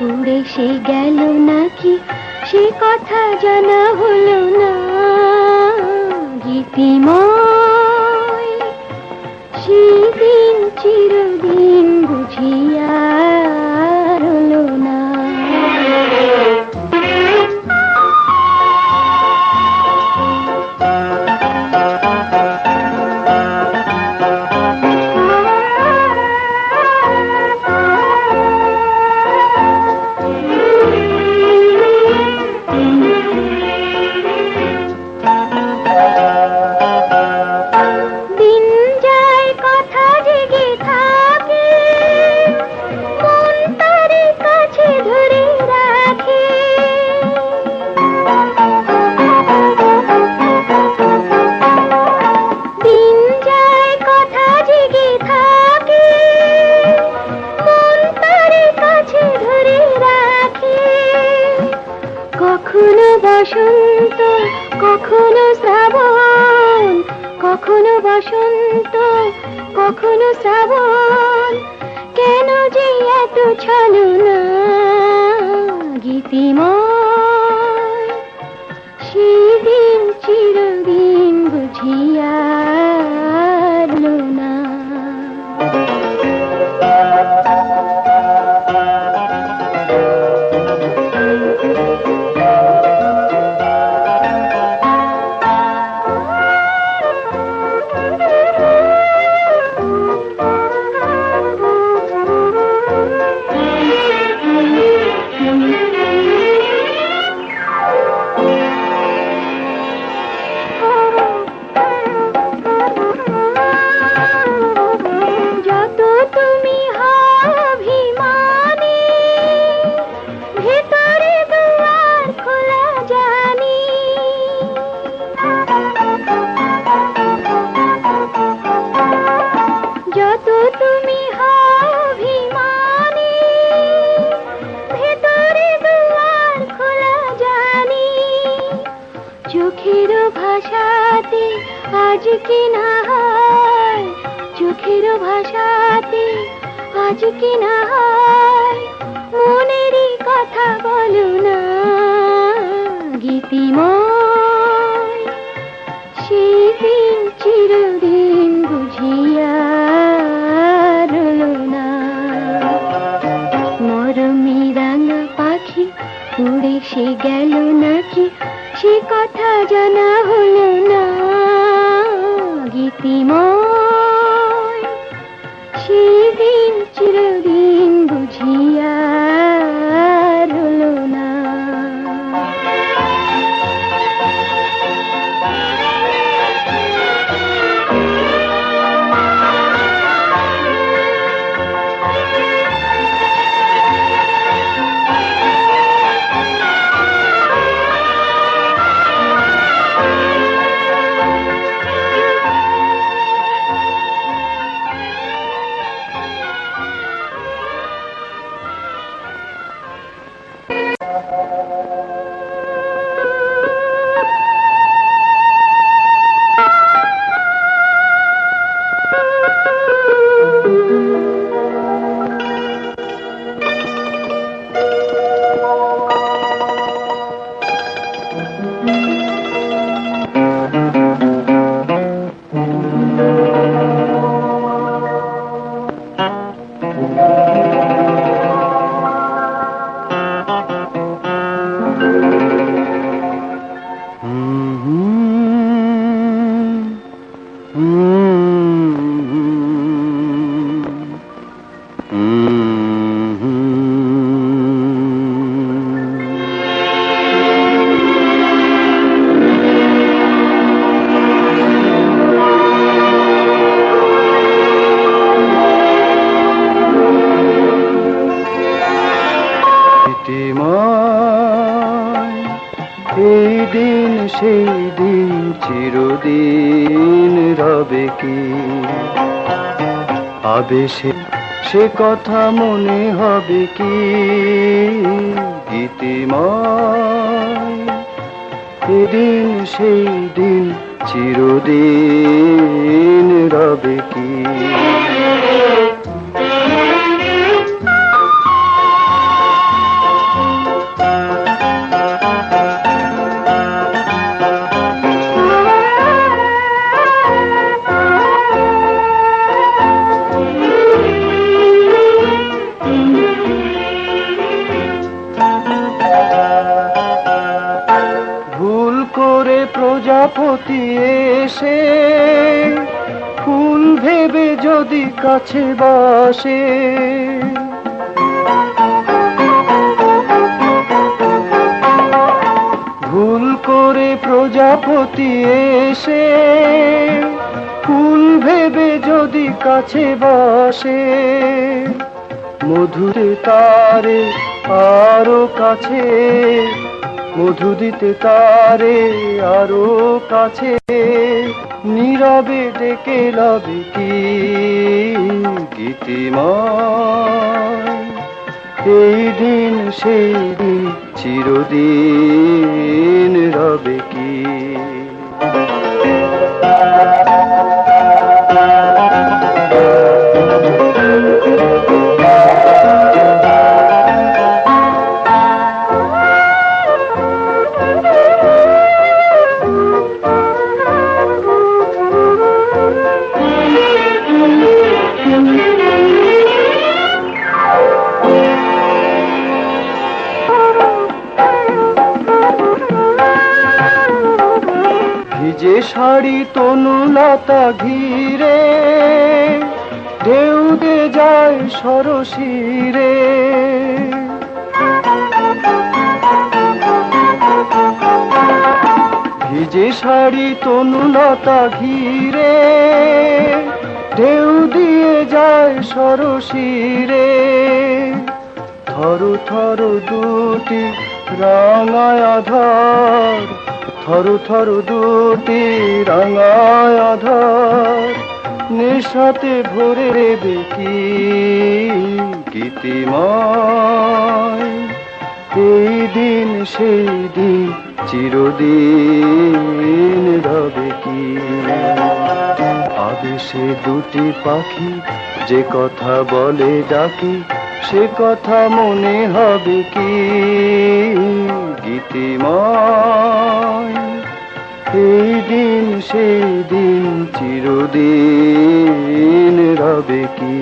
উড়ে সে গেল নাকি সে কথা জানা হলো না। গীতিময় সেদিন চিরদিন বুঝিয়া রইল না। কখনো বসন্ত কখনো শ্রাবণ, কখনো বসন্ত কখনো শ্রাবণ, কেন যে এত ছলনা। গীতিময় সেদিন চিরদিন বুঝিয়া রইল না। চোখের ভাষাতে আজ কি না হয়, চোখের ভাষাতে আজ কি না হয়, মনেরই কথা বলো না। গীতিময় সেদিন চিরদিন বুঝিয়া রইল না। মরমী রাঙা পাখি উড়ে সে গেল নাকি সে কথা জানা হলো না। গীতিময় সেদিন চিরদিন বুঝিয়া রইল না। সেই দিন চিরদিন রবে কি? আবেশে সে কথা মনে হবে কি? গীতিময় এদিন সেই দিন চিরদিন রবে কি? প্রজাপতি এসে ফুল ভেবে যদি কাছে বসে, ভুল করে প্রজাপতি এসে ফুল ভেবে যদি কাছে বসে, মধুরে তারে আরো কাছে, মধু দিতে তারে আরো কাছে, নীরবে ডেকে লবে কি? গীতিময় এই দিন সেই দিন চিরদিন রবে কি? ভিজে শাড়ি তনুলতা ঘিরে ঢেউ দে যায় সরসিরে, ভিজে শাড়ি তনুলতা ঘিরে ঢেউ দিয়ে যায় সরসিরে, থরু থরু দুটি রাঙায় আধার, থরু থরু দুটি রাঙায় আধার, নেশাতে ভরে দেবে কি? গীতিময় এই দিন সেই দিন চিরদিন রবে কি? আবেশে দুটি পাখি যে কথা বলে ডাকি, সে কথা মনে হবে কি? গীতিময় এই দিন সেই দিন চিরদিন রবে কি?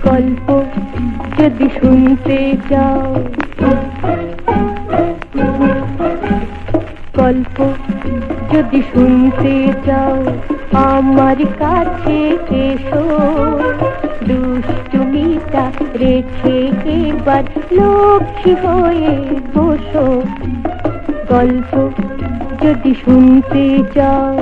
গল্প যদি শুনতে চাও, গল্প যদি শুনতে চাও আমার কাছে এসো, দুষ্টুমিটা রেখে এবার লক্ষ্মী হয়ে বসো। গল্প যদি শুনতে চাও,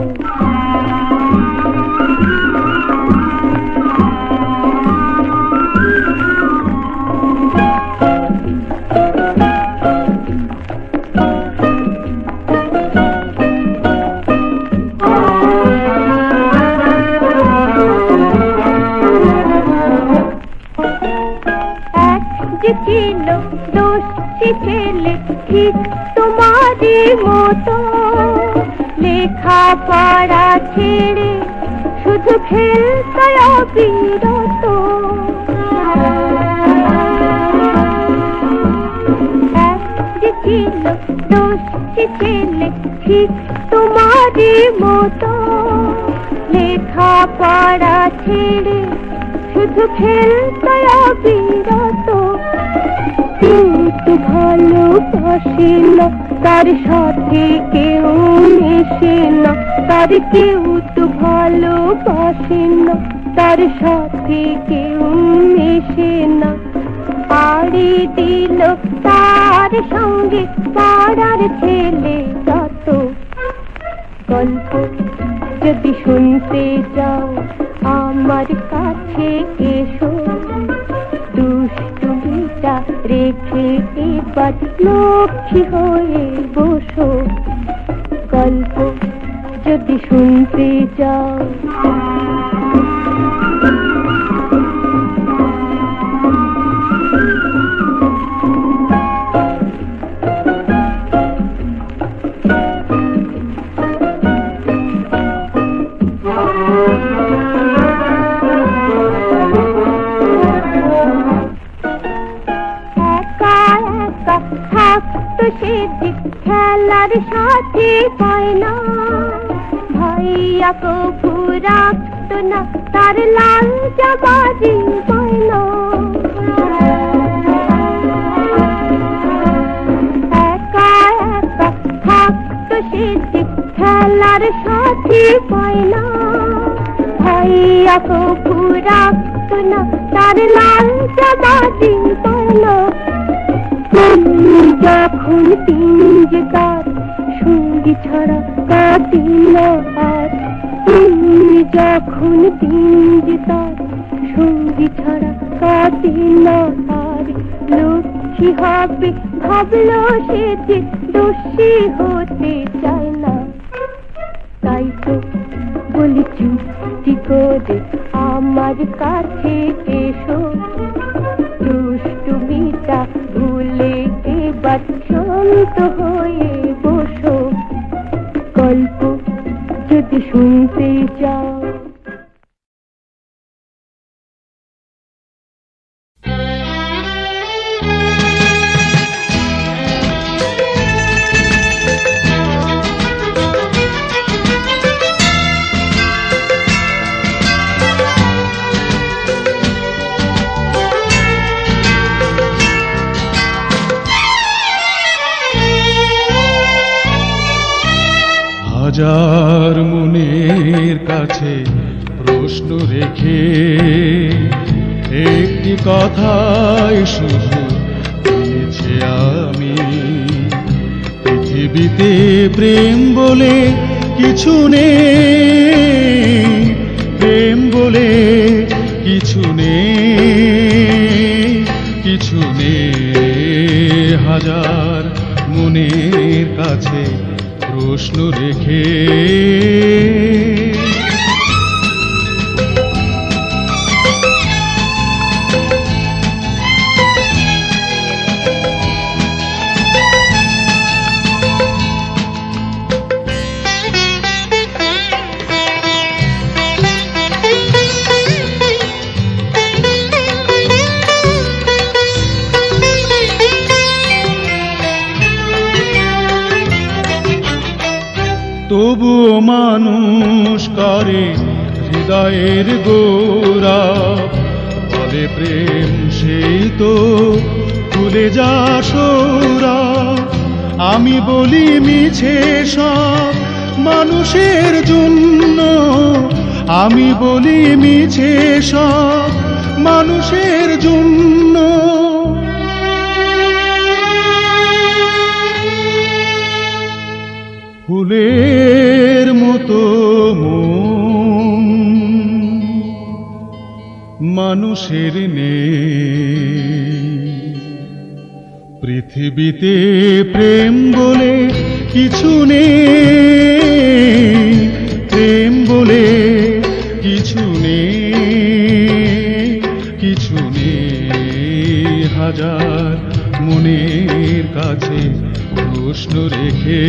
ছিল দোষী ছেলে ঠিক তোমারই মতো, লেখাপড়া ছেড়ে শুধু খেলতে অবিরত। এক ছিল দোষী ছেলে ঠিক তোমারই মতো, লেখাপড়া ছেড়ে শুধু খেলতে অবিরত। কেউ তো ভালোবাসে না, তার সাথে কেউ মেশে না, তার কেউ তো ভালোবাসে না, তার সাথে কেউ মেশে না। পাড়ি দিল তার সঙ্গে পাড়ার ছেলে যত। গল্প যদি শুনতে যাও আমার কাছে এসো, দুষ্টুমিটা রেখে এবার লক্ষ্মী হয়ে বসো। গল্প যদি শুনতে যাও। খেলার সাথে পায় না, ভাইয়া কবু রাখত না, তার লাল জামাজি পায় না। একা একা থাকতো সে খেলার সাথে পায় না, ভাইয়া কবু রাখত না, তার লাল জামাজি পায় না। যখন পিঞ্জে তার সঙ্গী ছাড়া কাটে না আর, যখন পিঞ্জে তার সঙ্গী ছাড়া কাটে না আর, লক্ষ্মী হবে ভাবলো সে যে দোষী হতে চায় না। তাই তো বলি চুপটি করে আমার কাছে এসো, দুষ্টুমিটা ভুলে এবার শান্ত হয়ে বসো। গল্প যদি শুনতে চাও। হাজার মনের কাছে প্রশ্ন রেখে একটি কথাই শুধু জেনেছি আমি, পৃথিবীতে প্রেম বলে কিছু নেই, প্রেম বলে কিছু নেই, কিছু নেই। হাজার মনের কাছে প্রশ্ন রেখে তবুও মানুষ করে হৃদয়ের গোরা, বলে প্রেম সেই তো ভুলে যা সোরা। আমি বলি মিছে সব মানুষের জন্য, আমি বলি মিছে সব মানুষের জন্য। ফুলের মতো মন মানুষের নেই, পৃথিবীতে প্রেম বলে কিছু নেই, প্রেম বলে কিছু নেই, কিছু নেই। হাজার মনের কাছে প্রশ্ন রেখে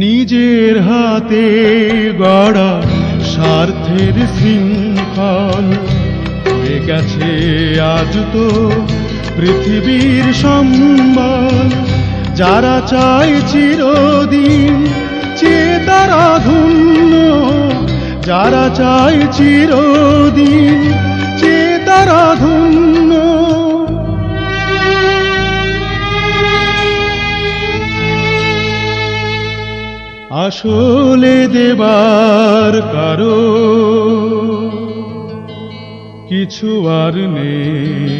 নিজের হাতে গড়া স্বার্থের শৃঙ্খল হয়ে গেছে আজ তো পৃথিবীর সম্বল। যারা চায় চিরদিন চেয়ে তারা ধন্য, যারা চায় চিরদিন চেয়ে তারা ধন্য। আসলে দেবার কারো কিছু আর নেই,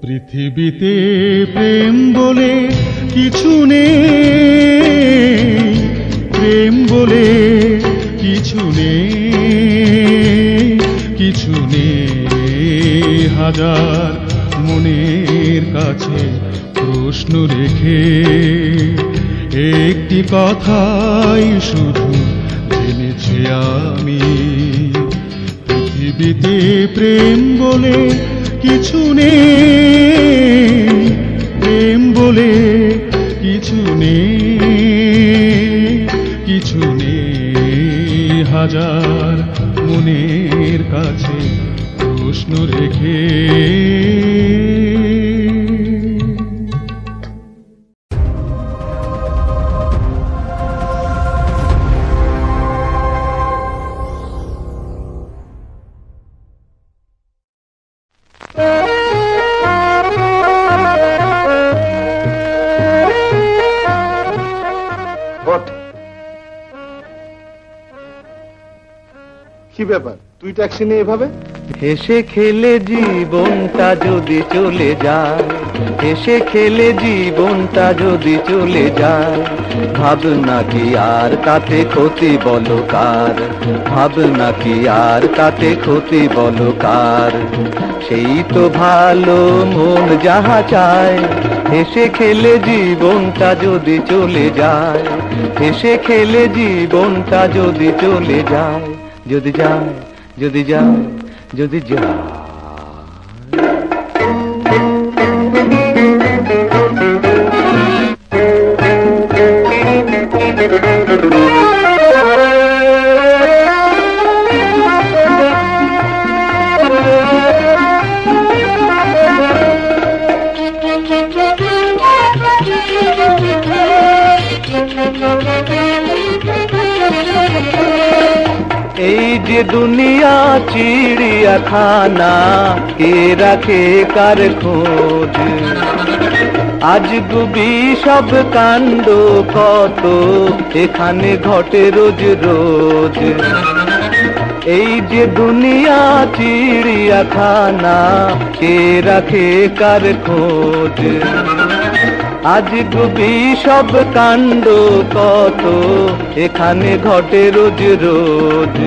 পৃথিবীতে প্রেম বলে কিছু নেই, প্রেম বলে কিছু নেই, কিছু নেই। হাজার মনের কাছে প্রশ্ন রেখে একটি কথাই শুধু জেনেছি আমি, পৃথিবীতে প্রেম বলে কিছু নেই, প্রেম বলে কিছু নেই, কিছু নেই। হাজার মনের কাছে প্রশ্ন রেখে কি ব্যাপার, তুই ট্যাক্সি নিয়ে এভাবে? হেসে খেলে জীবনটা যদি চলে যায়, হেসে খেলে জীবনটা যদি চলে যায়, ভাবনা কি আর তাতে ক্ষতি বলো কার, ভাবনা কি আর তাতে ক্ষতি বলো কার। সেই তো ভালো মন যাহা চায়, হেসে খেলে জীবনটা যদি চলে যায়, হেসে খেলে জীবনটা যদি চলে যায়, যদি যায়, যদি যায়, যদি যায়। এই যে দুনিয়া চিড়িয়াখানা, কে রাখে কার খোঁজ, আজ গুবি সব কাণ্ড কত এখানে ঘটে রোজ রোজ। এই যে দুনিয়া চিড়িয়াখানা, কে রাখে কার খোঁজ, আজ গুবি সব কাণ্ড কত এখানে ঘটে রোজ রোজ।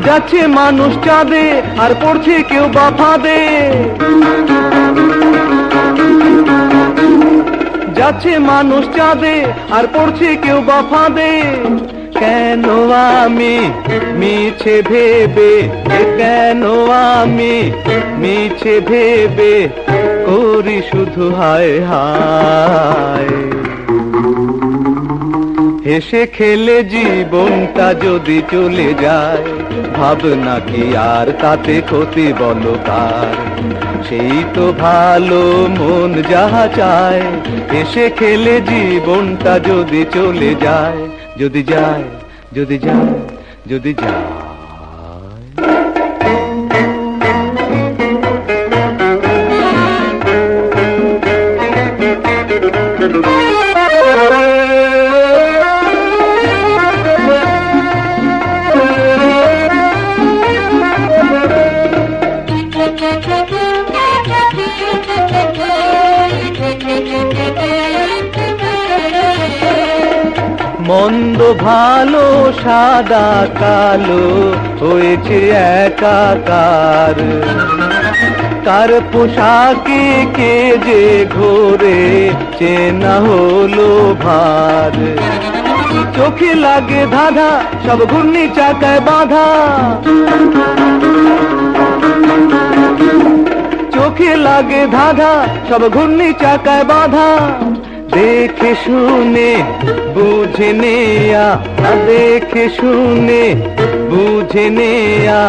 যাচ্ছে মানুষ চাঁদে আর পড়ছে কেউ বা ফাঁদে, যাচ্ছে মানুষ চাঁদে আর পড়ছে কেউ বা ফাঁদে। কেন আমি মিছে ভেবে, কেন আমি মিছে ভেবে করি শুধু হায় হায়। হেসে খেলে জীবনটা যদি চলে যায়, ভাবনা কি আর তাতে ক্ষতি বলো কার। সেই তো ভালো মন যাহা চায়, হেসে খেলে জীবনটা যদি চলে যায়, যদি যায়, যদি যায়, যদি যায়। মন্দ ভালো সাদা কালো হয়েছে একাকার, কার পোশাকে কে যে ঘোরে চেনা হলো ভার। চোখে লাগে ধাঁধা সব ঘূর্ণি চাকায় বাঁধা, চোখে লাগে ধাঁধা সব ঘূর্ণি চাকায় বাঁধা। দেখে শুনে বুঝে নেয়া, দেখে শুনে বুঝে নেয়া,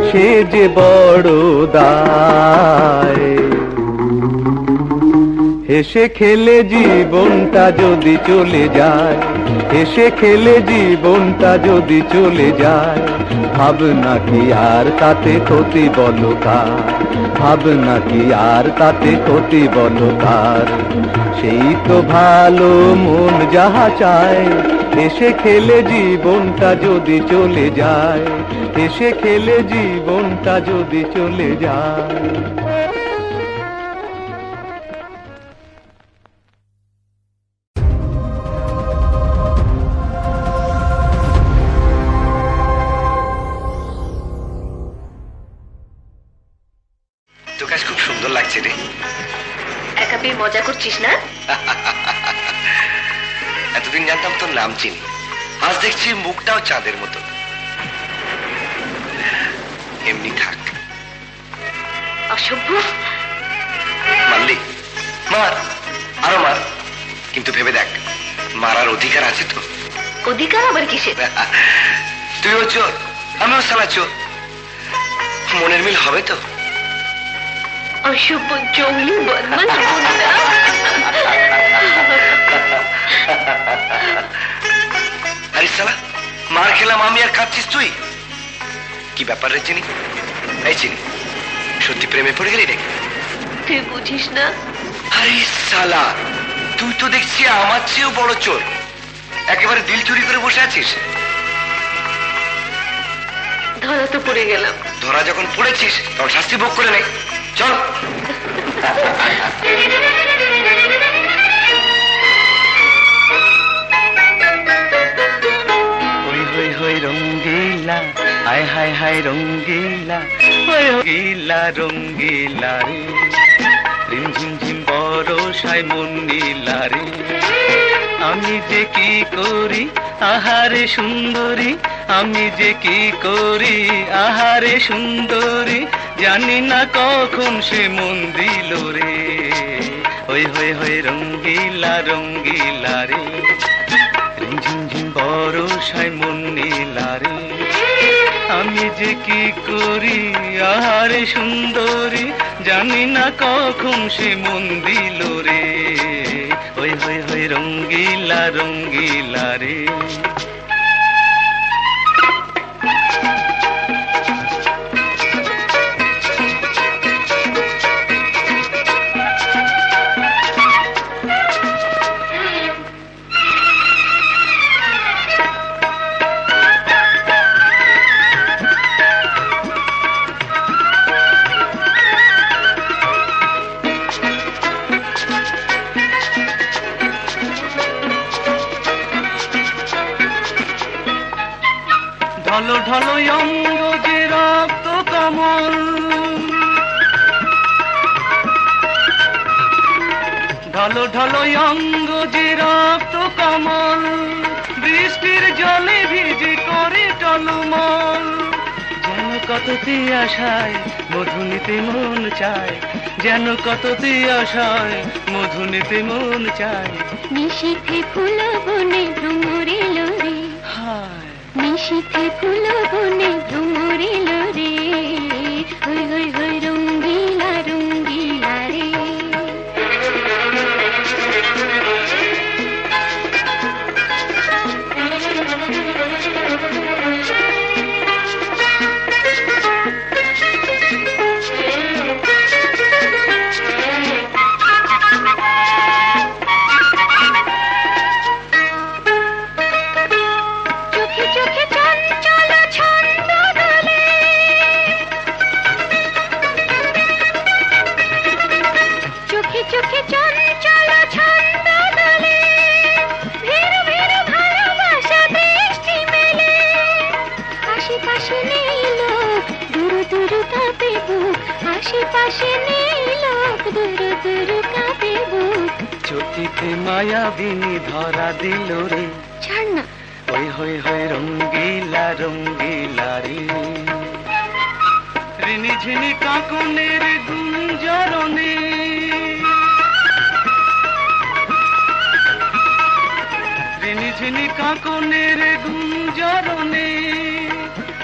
সে যে বড় দায়। হেসে খেলে জীবনটা যদি চলে যায়, হেসে খেলে জীবনটা যদি চলে যায়, ভাবনা কি আর তাতে ক্ষতি বলো কার, ভাবনা কি আর তাতে ক্ষতি বলো কার। সেই তো ভালো মন যাহা চায়, হেসে খেলে জীবনটা যদি চলে যায়, হেসে খেলে জীবনটা যদি চলে যায়। তোকে আজ খুব সুন্দর লাগছে রে। একা পেয়ে মজা করছিস না? এতদিন জানতাম তোর নাম চিনি, আজ দেখছি মুখটাও চাঁদের মতো। এমনি থাক। অসভ্য। মারলি মার, আরো মার, কিন্তু ভেবে দেখ মারার অধিকার আছে তো। অধিকার আবার কিসের? তুইও চোর, আমিও সালা চোর, মনের মিল হবে তো। অসভ্য জঙ্গলি বদমাশ গুন্ডা। আরে সালা, মার খেলাম আমি আর কাঁদছিস তুই? কি ব্যাপার রে চিনি? এই চিনি, সত্যি প্রেমে পড়ে গেলি নাকি? তুই বুঝিস না? আরে সালা, তুই তো দেখছি আমার চেয়েও বড় চোর, একেবারে দিল চুরি করে বসে আছিস। ধরা তো পড়ে গেলাম। ধরা যখন পড়েছিস তখন শাস্তি ভোগ করে নে, চল। হই হই হই রঙ্গিলা, হায় হায় হায় রঙ্গিলা, হই রঙ্গিলা রঙ্গিলা রে, রিম ঝিম ঝিম বরষায় মন নীলা রে। আমি যে কি করি আহারে সুন্দরী, আমি যে কি করি আহারে সুন্দরী, জানি না কখন সে মন দিল রে। হই হই হই রঙ্গিলা রঙ্গিলা রে, রিম ঝিম ঝিম বরষায় মন নীলা রে। আমি যে কি করি আহারে সুন্দরী, জানি না কখন সে মন দিল রে। হই হই হই রঙ্গিলা রঙ্গিলা রে। ঢলো ঢলো অঙ্গ যে রক্ত কমল, ঢলো ঢলো অঙ্গ যে রক্ত কমল, বৃষ্টির জলে ভিজে করে টলমল। যেন কত তিয়াশায় মধু নিতে মন চায়, যেন কত তিয়াশায় মধু নিতে মন চায়। নিশীথে ফুল বনে ভ্রমরে লরে, হায় নিশীথে ফুল বনে ভ্রমরে লরে, হই হই হই রঙ্গিলা রঙ্গিলা রে। চোখে চোখে চঞ্চল ছন্দ দোলে, চোখে চোখে চঞ্চল ছন্দ দোলে, ভীরু ভীরু ভালোবাসা দৃষ্টি মেলে। আশেপাশে নেই লোক, দূর দূর কাঁপে বুক, আশেপাশে নেই লোক, দূর দূর কাঁপে বুক। চোখেতে মায়াবিনী ধরা দিল রে। ছাড় না। হই হই হই রঙ্গিলা রঙ্গিলা রে, রিনি ঝিনি কাঁকনের গুঞ্জরণে, ঝিনি কাঁকনের গুঞ্জরণে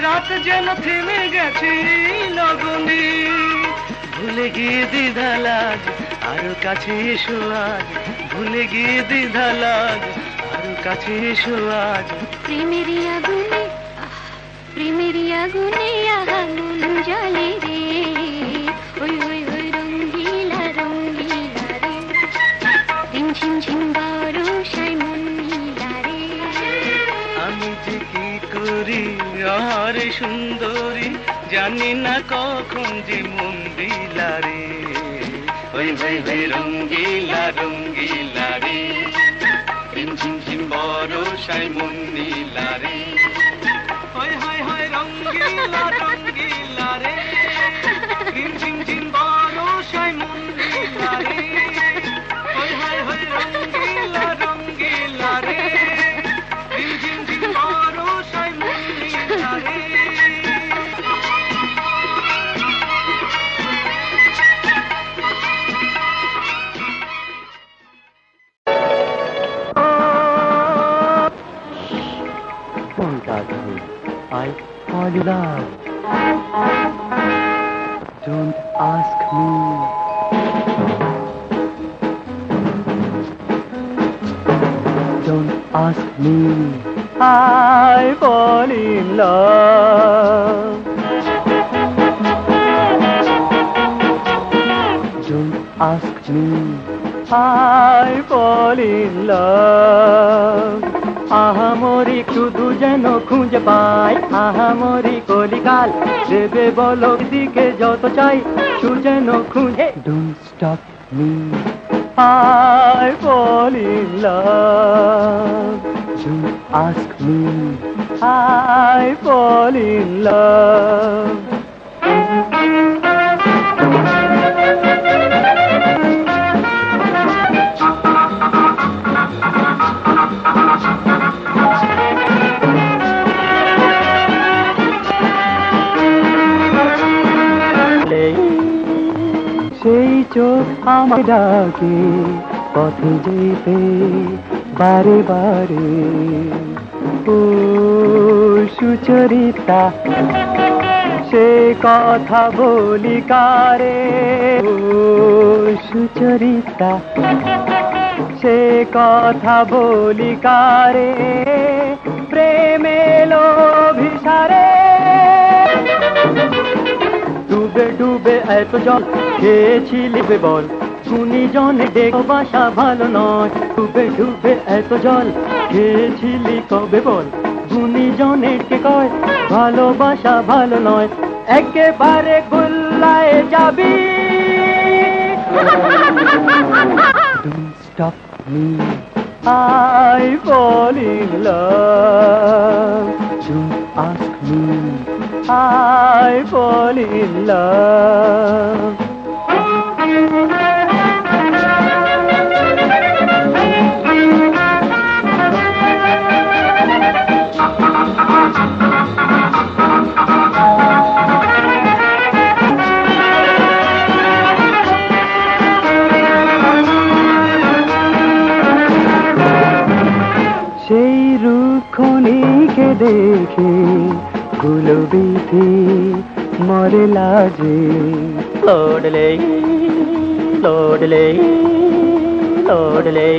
রাত যেন থেমে গেছে লগনে ভুলে গিয়ে দ্বিধা লাগ আরো কাছে এসো আজ ভুলে গিয়ে দ্বিধা লাগ আরো কাছে এসো আজ প্রেমেরই আগুনে প্রেমেরই আগুনে আগুন জ্বলে রে ওই ওই ওই রঙ্গিলা রঙ্গিলা রে ঝিম ঝিম ঝিম বরষায় মন নীলা রে আমি যে কি করি আরে সুন্দরী জানি না কখন যে মন দিলা রে ওই ওই ওই রঙ্গিলা রঙ্গিলা রে ঝিম ঝিম ঝিম বরষায় মন নীলা রে হয় হয় হয় রঙ্গিলা রঙ্গিলা রে ঝিম ঝিম ঝিম বরষায় মন নীলা রে হয় হয় হয় রঙ্গিলা রঙ্গিলা রে ঝিম ঝিম ঝিম বরষায় মন নীলা রে Don't touch me. I fall in love. Don't ask me. Don't ask me. I fall in love. Don't ask me. I fall in love. আহামরি শুধু যেন খুঁজে পাই আহামরি কলিকাল দেবে বলো দিকে যত চাই শুধু যেন খুঁজে Don't stop me I fall in love Don't ask me I fall in love সেই চোখ আমার ডাকে পথে যেতে বারে বারে ও সুচরিতা সে কথা বলি কারে ও সুচরিতা সে কথা বলি কারে প্রেমে লোভিসারে ডুবে ডুবে এত জল খেয়েছিলি বল শুনি জনে ডেকে বাসা ভালো নয় ডুবে ডুবে এত জল খেয়েছিলি কবে বল শুনি জনে কে কয় ভালোবাসা ভালো নয় একেবারে গুল্লায় যাবি Don't stop me I fall in love Don't ask me I fall in love সেই রূপক্ষণীকে দেখে গুলবিথি মরে লাজে লোডলে লোডলে লোডলে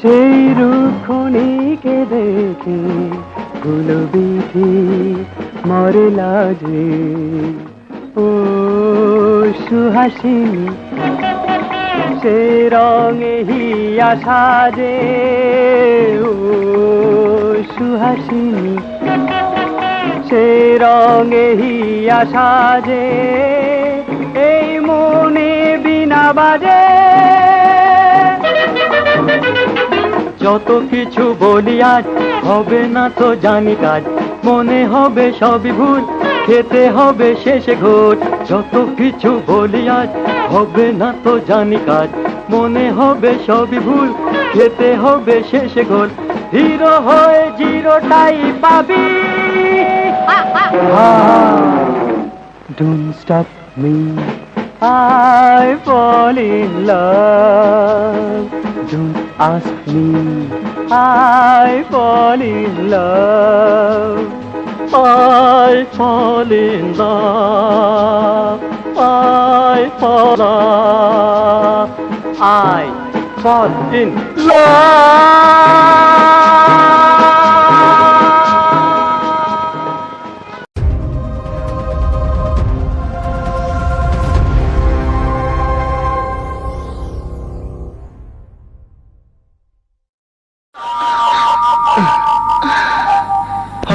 সেই রূপক্ষণীকে দেখে গুলবিথি মরে লাজে ও সুহাসিনী সে রঙে হিয়া সাজে ও সুহাসিনী সে রঙে হিয়া সাজে এই মনে বিনা বাজে যত কিছু বলি আজ হবে না তো জানি কাজ মনে হবে সবই ভুল খেতে হবে শেষে ঘোট যত কিছু বলি আজ হবে না তো জানি কাজ মনে হবে সবই ভুল খেতে হবে শেষে ঘোট হিরো হয়ে জিরোটাই পাবি Don't stop me I fall in love. Don't ask me. I fall in love. I fall in love. I fall in love. I fall in love.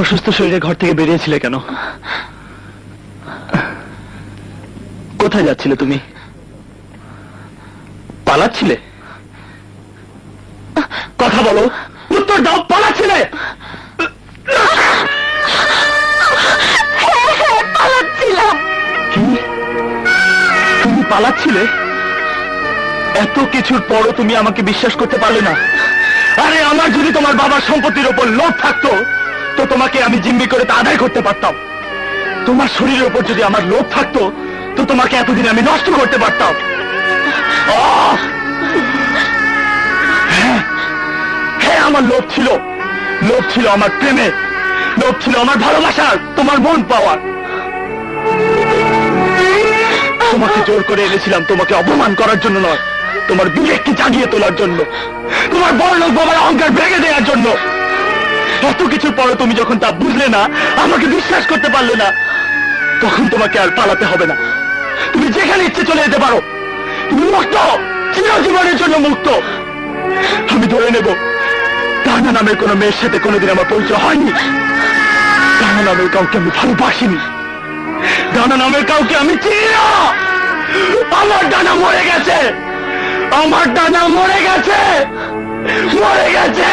অসুস্থ শরীরে ঘর থেকে বেরিয়েছিলে কেন? কোথায় যাচ্ছিলে তুমি? পালাচ্ছিলে? কথা বলো, উত্তর দাও। পালাচ্ছিলে? পালাচ্ছিলাম। কি? তুমি পালাচ্ছিলে? এত কিছুর পরও তুমি আমাকে বিশ্বাস করতে পারলে না? আরে আমার যদি তোমার বাবার সম্পত্তির উপর লোভ থাকতো তো তোমাকে আমি জিম্মি করে তা আদায় করতে পারতাম। তোমার শরীরের উপর যদি আমার লোভ থাকতো তো তোমাকে এতদিন আমি নষ্ট করতে পারতাম। হ্যাঁ, হ্যাঁ, আমার লোভ ছিল। লোভ ছিল আমার প্রেমে, লোভ ছিল আমার ভালোবাসার, তোমার মন পাওয়ার। তোমাকে জোর করে এনেছিলাম তোমাকে অপমান করার জন্য নয়, তোমার বিবেককে জাগিয়ে তোলার জন্য, তোমার বড়লোক বাবার অহংকার ভেঙে দেওয়ার জন্য। এত কিছুর পরে তুমি যখন তা বুঝলে না, আমাকে বিশ্বাস করতে পারলে না, তখন তোমাকে আর পালাতে হবে না। তুমি যেখানে ইচ্ছে চলে যেতে পারো। তুমি মুক্ত, চিরজীবনের জন্য মুক্ত। আমি ধরে নেব ডানা নামের কোন মেয়ের সাথে কোনোদিন আমার পরিচয় হয়নি। ডানা নামের কাউকে আমি ভালোবাসিনি। ডানা নামের কাউকে আমি চিনি না। আমার ডানা মরে গেছে। আমার ডানা মরে গেছে, মরে গেছে।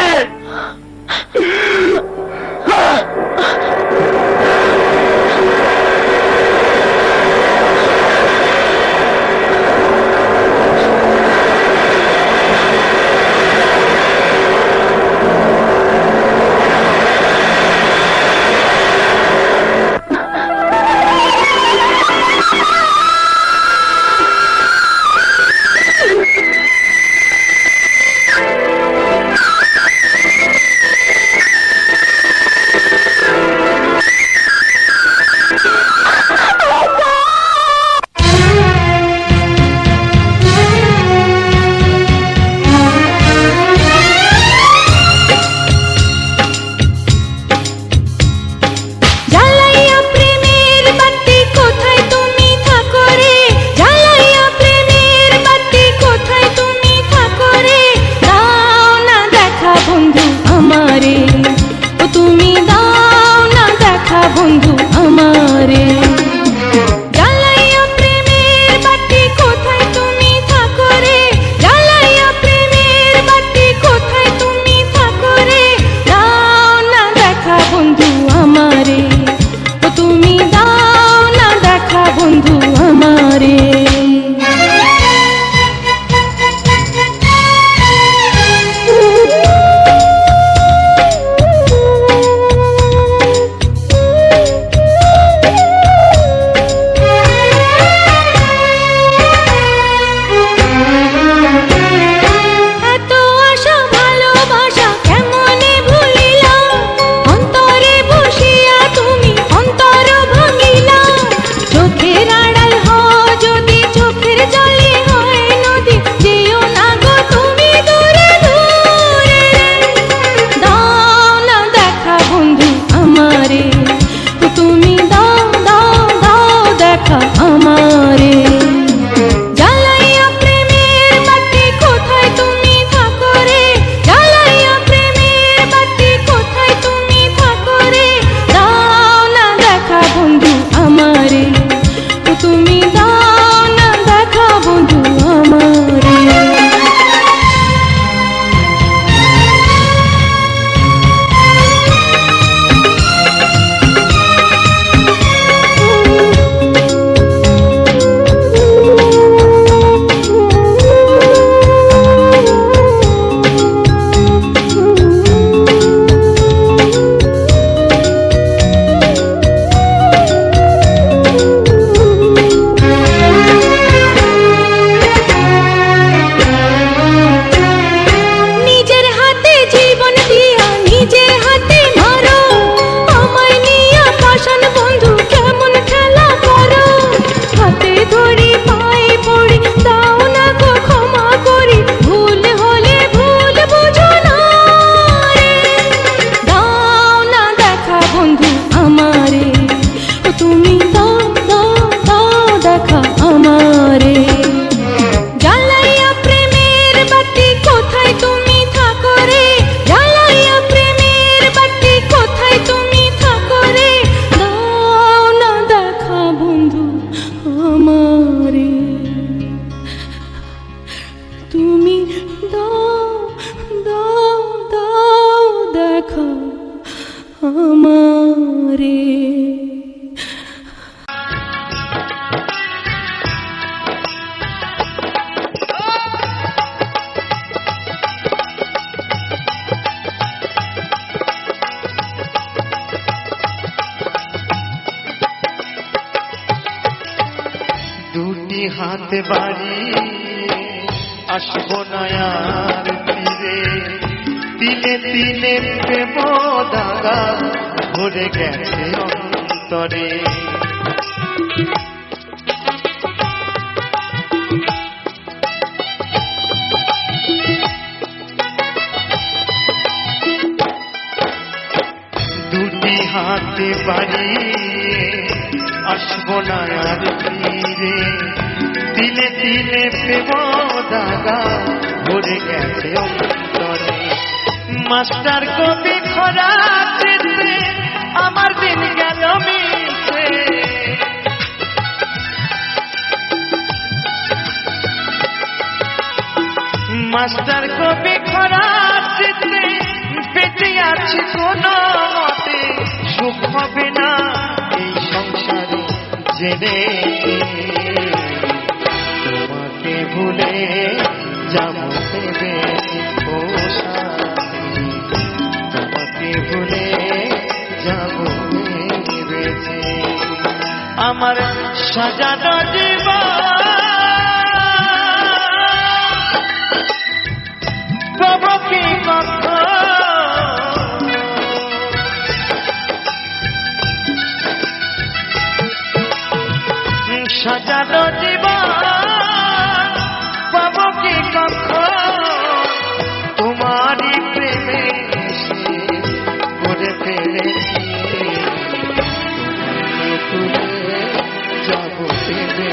হাতে বাড়ি আসবো না আর ফিরে দিনে দিনে প্রেম দাগা ভরে গেছে অন্তরে দুটি হাতে বাড়ি আসবো না আর ফিরে দিনে দিনে প্রেম দাগা ভরে গেছে অন্তরে মাস্টার কবি খরা চিত্রে আমার দিন গেল মিশে মাস্টার কবি খরা চিত্রে বেঁচে আছি কোনো মতে সুখ হবে না এই সংসারে জেনে তোমাকে ভুলে যাবো ভেবে ও সাথী তোমাকে ভুলে যাবো ভেবেছি আমার সাজানো জীবন পাবো কি কখন সাজানো জীবন পাবো কি কখন তোমারই প্রেমে করে ফেলেছি তুলে যাবো ভেবে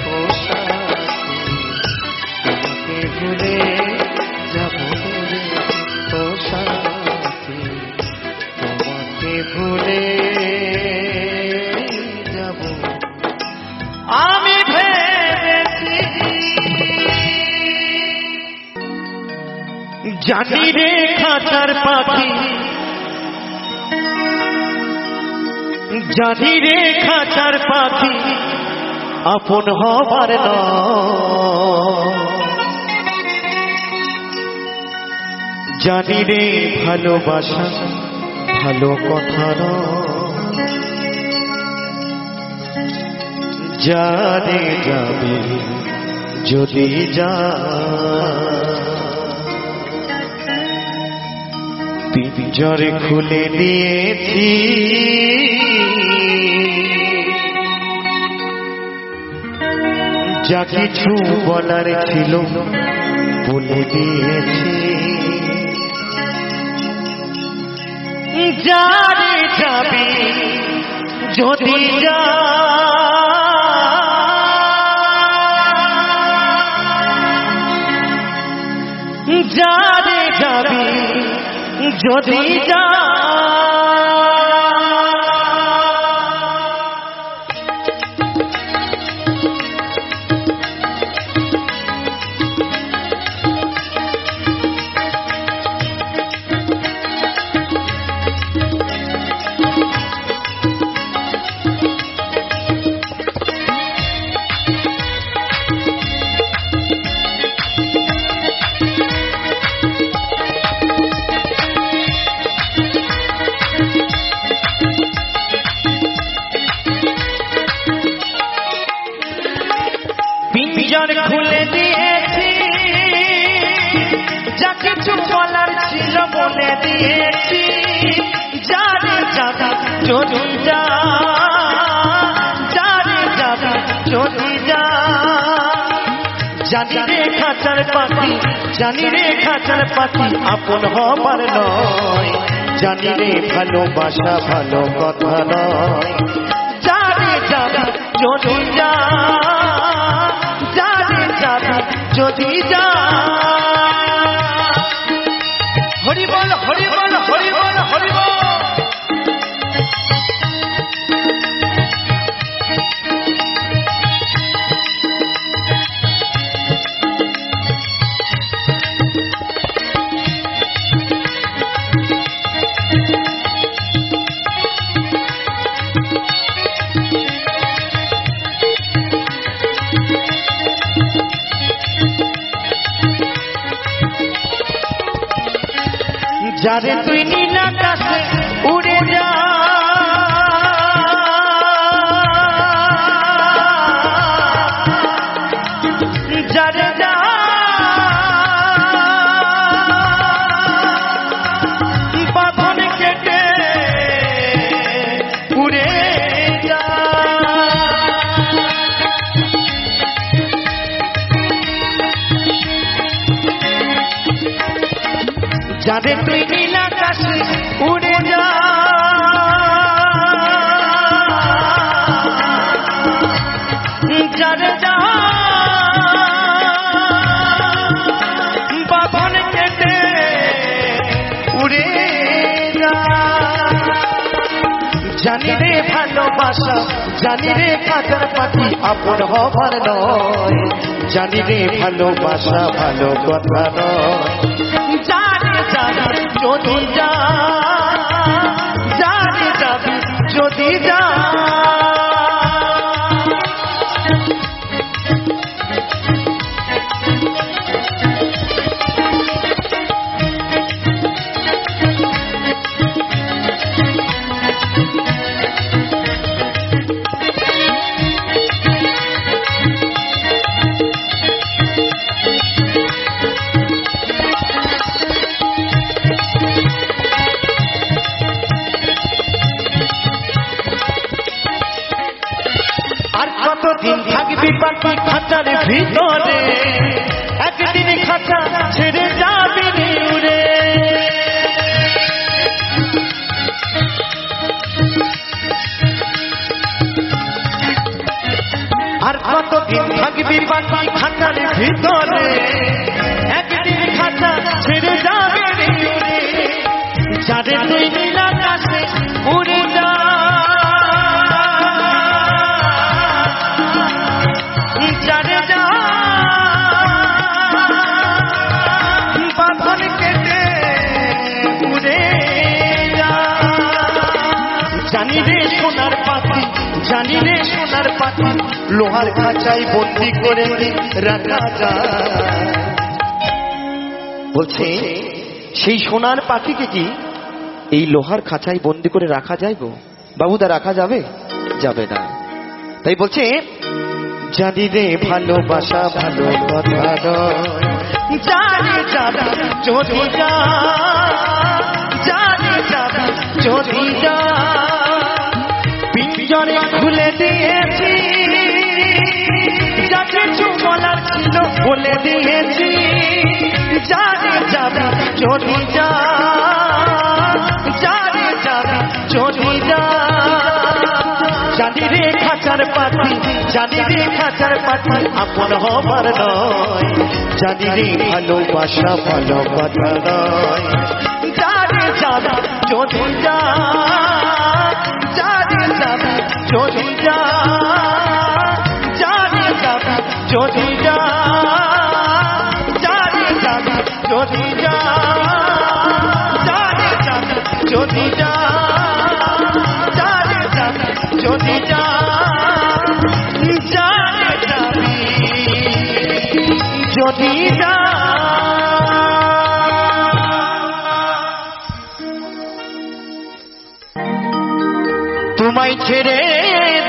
ও সাথী তোমাকে ভুলে যাবো ও সাথী তোমাকে ভুলে যাবো আমি ভেবেছি জানি রে খাঁচার পাখি জানি রে খাঁচার পাখি আপন হবার নয় জানি রে ভালোবাসা ভালো কথা নয় জানে যাবে যদি যা পিঞ্জরে খুলে দিয়েছি যা কিছু বলার ছিল বলে দিয়েছি জানে যাবে যদি যা যারে যাবি যদি যা পিঞ্জর খুলে দিয়েছি যা কিছু বলার ছিল বলে দিয়েছি যারে যাবে যদি যা যারে যাবে যদি যা জানি রে খাঁচার পাখি জানি রে খাঁচার পাখি আপন হবার নয় জানি রে ভালোবাসা ভালো কথা নয় যারে যাবে যদি যা যারে যাবে যদি যা হরি বল হরি বল হরি বল হরি বল যারে তুই নীল আকাশে উড়ে যা যারে তুই নীল আকাশে উড়ে যা, যারে যা বাঁধন কেটে উড়ে যা। জানি রে ভালোবাসা, জানি রে কাঁচার পাখি আপন হবার নয়, জানি রে ভালোবাসা ভালো কথা নয়। জানি যাবি যদি যা, জানি যাবি যদি যা। কতদিন থাকবি পাখি খাঁচার ভিতরে, একদিন খাঁচা ছেড়ে যাবি রে উড়ে। আর কতদিন থাকবি পাখি খাঁচার ভিতরে, একদিন খাঁচা ছেড়ে যাবি রে উড়ে। যারে তুই নীল আকাশে উড়ে যা, যারে যা বাঁধন কেটে উড়ে যা। জানি রে সোনার পাখি, জানি রে সোনার পাখি লোহার খাঁচায় বন্দি করে রাখা যায়। বলছে সেই সোনার পাখিকে কি এই লোহার খাঁচায় বন্দি করে রাখা যায় গো বাবুদা? রাখা যাবে? যাবে না। তাই বলছে জানি রে ভালোবাসা ভালো কথা নয়, জানি যাবি যদি যা, জানি যাবি যদি যা। পিঞ্জরে খুলে দিয়েছি, যা কিছু বলার ছিল বলে দিয়েছি। জানি যাবি যদি যা, জানি যাবি যদি যা। জানি রে খাঁচার পাখি, জানি রে খাঁচার পাখি আপন হবার নয়, জানি রে ভালোবাসা ভালো কথা নয়। জানি যাবি যদি যা, জানি যাবি যদি যা, জানি যাবি যদি যা, জানি যাবি যদি যা, জানি যাবি যদি যা, জানি যাবি যদি যা, জানি যাবি যদি যা। তোমায় ছেড়ে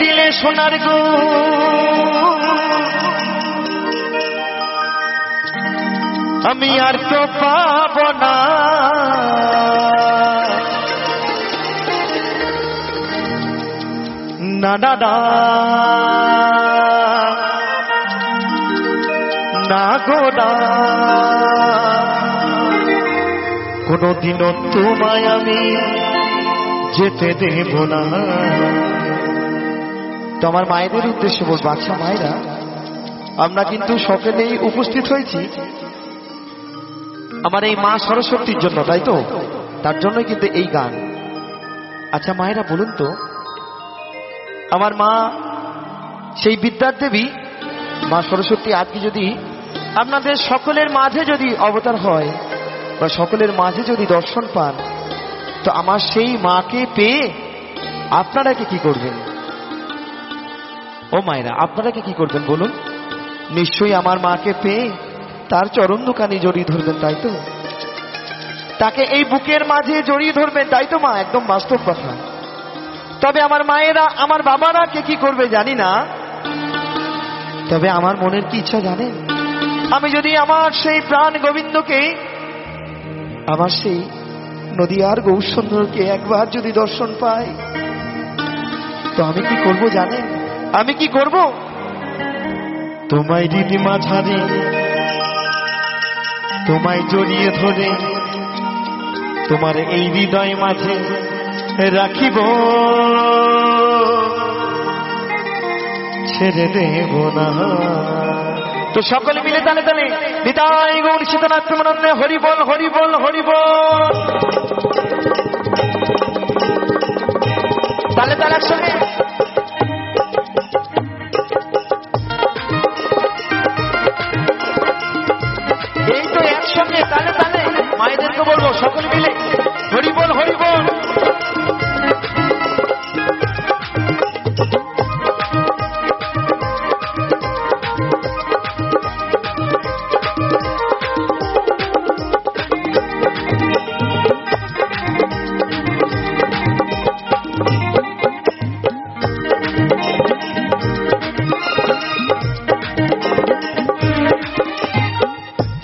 দিলে সোনার গো আমি আর তো পাব না, না না না না গো না। কোনদিনও তোমায় আমি যেতে দেব না। তো আমার মায়েদের উদ্দেশ্যে বলবো, আচ্ছা মায়েরা, আমরা কিন্তু সকলেই উপস্থিত হয়েছি আমার এই মা সরস্বতীর জন্য, তাই তো? তার জন্যই কিন্তু এই গান। আচ্ছা মায়েরা বলুন তো, আমার মা সেই বিদ্যার দেবী মা সরস্বতী আজকে যদি আপনাদের সকলের মাঝে যদি অবতার হয় বা সকলের মাঝে যদি দর্শন পান, তো আমার সেই মাকে পেয়ে আপনারা কি করবেন? ও মায়েরা, আপনারা কি করবেন বলুন? নিশ্চয়ই আমার মাকে পেয়ে তার চরণ দোকানে জড়িয়ে ধরবেন, তাই তো? তাকে এই বুকের মাঝে জড়িয়ে ধরবেন, তাই তো মা? একদম বাস্তব কথা। তবে আমার মায়েরা, আমার বাবারা কে কি করবে জানি না, তবে আমার মনের কি ইচ্ছা জানেন? আমি যদি আমার সেই প্রাণ গোবিন্দকে, আমার সেই নদিয়ার গৌরসুন্দরকে একবার যদি দর্শন পাই, তো আমি কি করব জানেন? আমি কি করব? তোমায় দিদি মাঝারে তোমায় জড়িয়ে ধরে তোমার এই হৃদয় মাঝে রাখিব, ছেড়ে দেব না। তো সকলে মিলে তালে তালে নিতাই গৌর সীতানাথ প্রেমানন্দে হরি বল, হরি বল, হরি বল। তালে তালে একসঙ্গে। এই তো একসঙ্গে তালে তালে মায়েদেরকে বলবো সকলে মিলে হরি বল, হরি বল।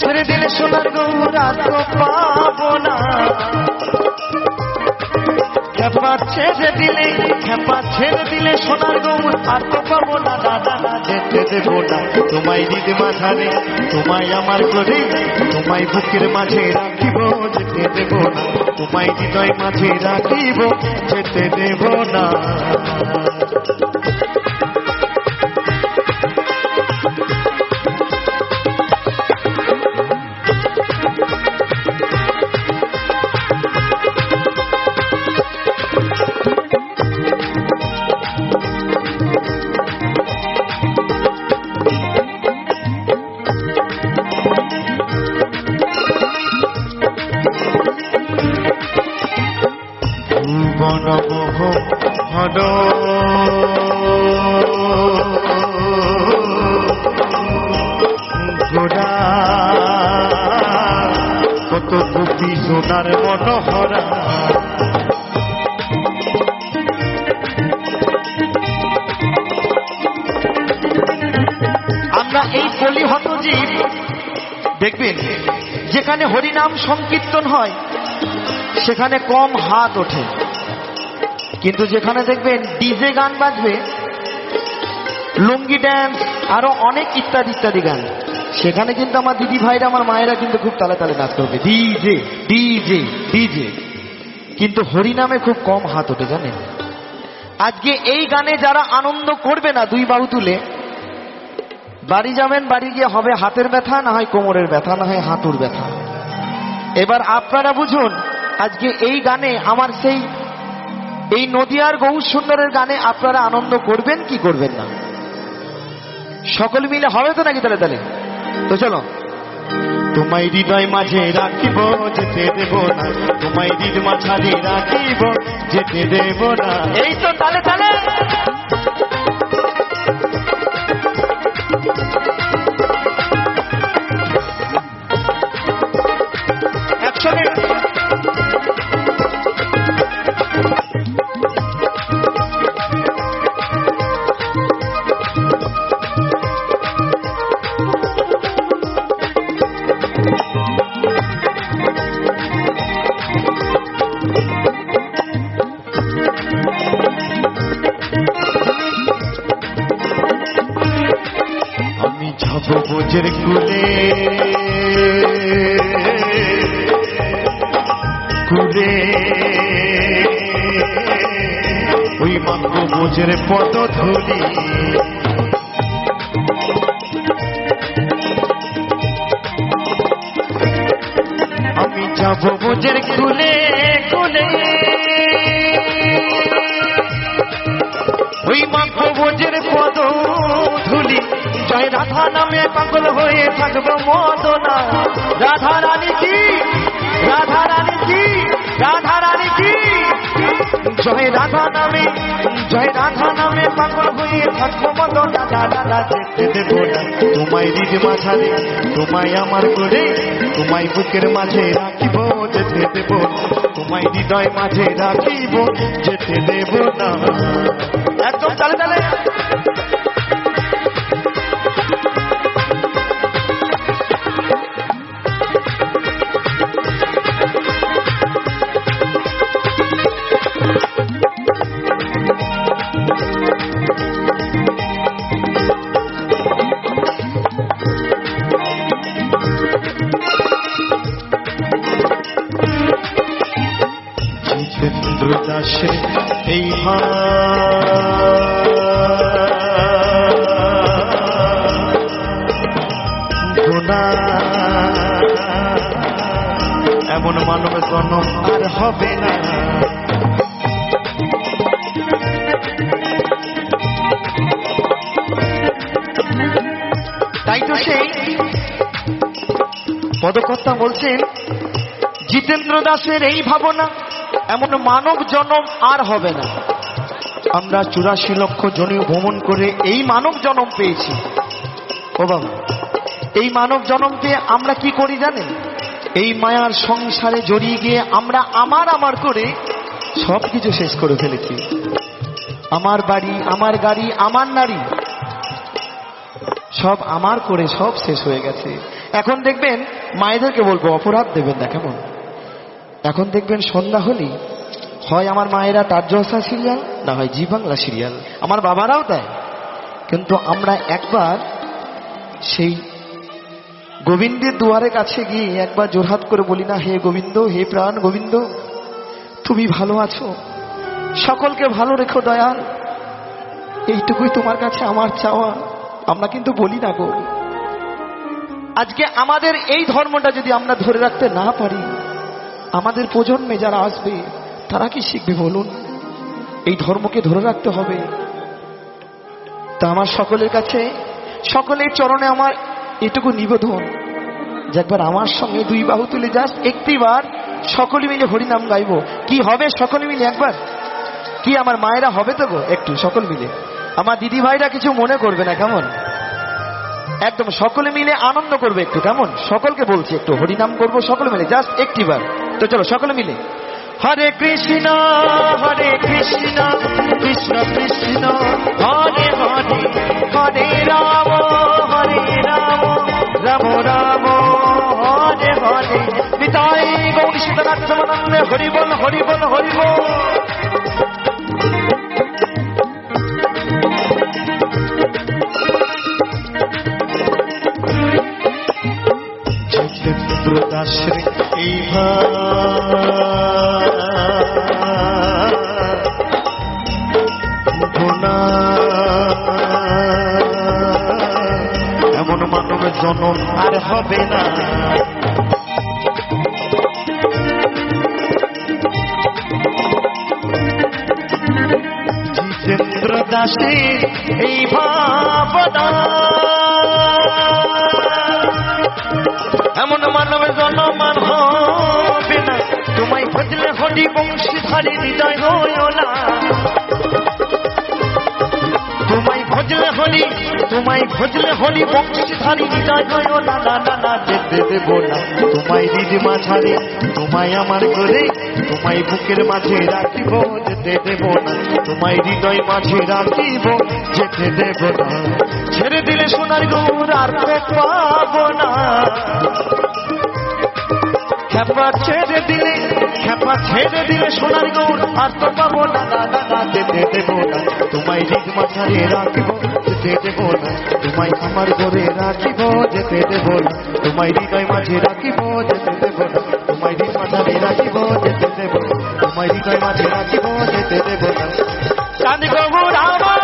ছেড়ে দিলে সোনার গৌরা তো পাবো না, খেপা ছেড়ে দিলে সোনার গৌর আর তো পাবো না। দাদা না যেতে দেবো না, তোমায় দিদি মাঝারে, তোমায় আমার করে, তোমায় বুকের মাঝে রাখিব, যেতে দেবো না। তোমায় হৃদয় মাঝে রাখিব, যেতে দেবো না। বনমোহ হর গোড়া, কত গোপী সোনার মনোহরা। আমরা এই কলিহত জীব দেখবেন, যেখানে হরিনাম সংকীর্তন হয় সেখানে কম হাত ওঠে, কিন্তু যেখানে দেখবেন ডিজে গান বাজবে, লুঙ্গি ড্যান্স, আরো অনেক ইত্যাদি ইত্যাদি গান, সেখানে কিন্তু আমার দিদি ভাইরা, আমার মায়েরা কিন্তু খুব তালে তালে নাচতে হবে, ডিজে ডিজে ডিজে। কিন্তু হরিনামে খুব কম হাত ওঠে, জানেন। আজকে এই গানে যারা আনন্দ করবে না দুই বাহু তুলে, বাড়ি যাবেন, বাড়ি গিয়ে হবে হাতের ব্যথা, না হয় কোমরের ব্যথা, না হয় হাঁটুর ব্যথা। এবার আপনারা বুঝুন, আজকে এই গানে আমার সেই এই নদিয়ার গৌর সুন্দরের গানে আপনারা আনন্দ করবেন কি করবেন না? সকল মিলে হবে তো নাকি? তাহলে তাহলে তো চলো। তোমায় হৃদয় মাঝে রাখিব, যেতে দেব না। তোমায় হৃদয় মাঝে রাখিব, যেতে দেব না। এই তো তালে তালে। একসঙ্গে আমি যাব বোঝের কুলে কুলে, ওই মাগো বোঝের পদ ধুলি। আমি যাব বোঝের কুলে কুলে, ওই মাগো বোঝের পদ ধুলি। জয় রাধা নামে পাগল হয়ে থাকবো মদনা। রাধা রানী কি, রাধা রানী কি, রাধা রানী কি। জয় রাধা নামে, জয় রাধা নামে পাগল হয়ে থাকবো মদনা। দাদা যেতে দেব না, তোমায় দিদ মাঝারে, তোমায় আমার করে, তোমায় বুকের মাঝে রাখিব, যেতে দেব। তোমায় হৃদয় মাঝে রাখিব, যেতে দেব না। একদম চালে চালে। দাসের এই ভাবনা এমন মানব জন্ম আর হবে না। তাই তো সেই পদকর্তা বলছেন জিতেন্দ্র দাসের এই ভাবনা এমন মানব জন্ম আর হবে না। আমরা 84 লক্ষ জনে ভ্রমণ করে এই মানব জন্ম পেয়েছি। ও বাবা, এই মানব জন্ম পেয়ে আমরা কি করি জানেন? এই মায়ার সংসারে জড়িয়ে গিয়ে আমরা আমার করে সবকিছু শেষ করে ফেলেছি। আমার বাড়ি, আমার গাড়ি, আমার নারী, সব আমার করে সব শেষ হয়ে গেছে। এখন দেখবেন মায়েদেরকে বলবো অপরাধ দেবেন না কেমন। এখন দেখবেন সন্ধ্যা হলেই হয় আমার মায়েরা টার্জসা সিরিয়াল, না হয় জি বাংলা সিরিয়াল, আমার বাবারাও দেয়। কিন্তু আমরা একবার সেই গোবিন্দের দুয়ারে কাছে গিয়ে একবার জোরহাত করে বলি না, হে গোবিন্দ, হে প্রাণ গোবিন্দ, তুমি ভালো আছো, সকলকে ভালো রেখো দয়াল, এইটুকুই তোমার কাছে আমার চাওয়া। আমরা কিন্তু বলি না গো। আজকে আমাদের এই ধর্মটা যদি আমরা ধরে রাখতে না পারি, আমাদের প্রজন্মে যারা আসবে তারা কি শিখবে বলুন? এই ধর্মকে ধরে রাখতে হবে। তা আমার সকলের কাছে, সকলের চরণে আমার এটুকু নিবেদন যে একবার আমার সঙ্গে দুই বাহু তুলে জাস্ট একটিবার সকলে মিলে হরিনাম গাইবো। কি হবে সকলে মিলে একবার? কি আমার মায়েরা হবে তো গো? একটু সকল মিলে, আমার দিদি ভাইরা কিছু মনে করবে না কেমন? একদম সকলে মিলে আনন্দ করবে একটু কেমন? সকলকে বলছি একটু হরিনাম করবো সকলে মিলে জাস্ট একটিবার। তো চলো সকলে মিলে হরে কৃষ্ণ হরে কৃষ্ণ কৃষ্ণ কৃষ্ণ হরে হরে, হরে রাম রাম রাম হরে হরে, নিতাই গৌর সীতানাথ রামানন্দে হরি বল হরি বল হরি বল। জিতেন্দ্র দাসের এই ভাবনা এমন মানব জন্ম আর হবে না। জিতেন্দ্র দাসের এই ভাবনা এমন মানব জন্ম আর হবে না। তোমায় ভজলে হরি বংশীধারী হৃদয় হইলা, তোমায় ভজলে হরি, তোমায় ভজলে হরি বংশীধারী হৃদয় হইলা, না না না যেতে দেব না তোমায় হৃদ মাঝারে, তোমায় আমার করে তোমায় বুকের মাঝে রাখিব, যেতে দেব না তোমায় হৃদয় মাঝে রাখিব, যেতে দেব না। ছেড়ে দিলে সোনার গৌর আর পাবো না, খেপা ছেড়ে দিলে, খেপা ছেড়ে দিলে সোনার গৌর আর তো পাবো না, না না না যেতে দেব না তোমায় হৃদ মাঝারে রাখিব, যেতে দেব না তোমায় আমার ঘরে রাখিব, যেতে দেব না তোমায় হৃদয় মাঝে রাখিব, যেতে দেব না তোমায় হৃদ মাঝারে রাখিব, যেতে দেব না তোমায় হৃদয় মাঝে রাখিব, যেতে দেব না। চাঁদ গৌর আমার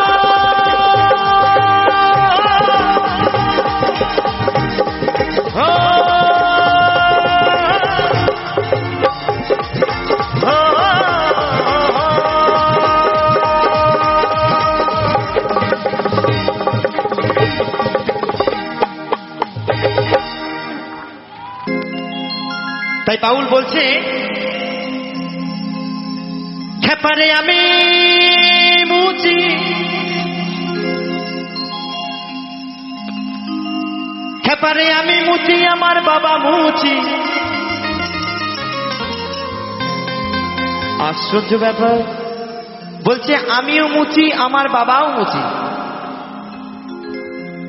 তাই পাউল বলছে খেপারে আমি মুচি, খেপারে আমি মুচি আমার বাবা মুচি। আশ্চর্য ব্যাপার, বলছে আমিও মুচি আমার বাবাও মুচি।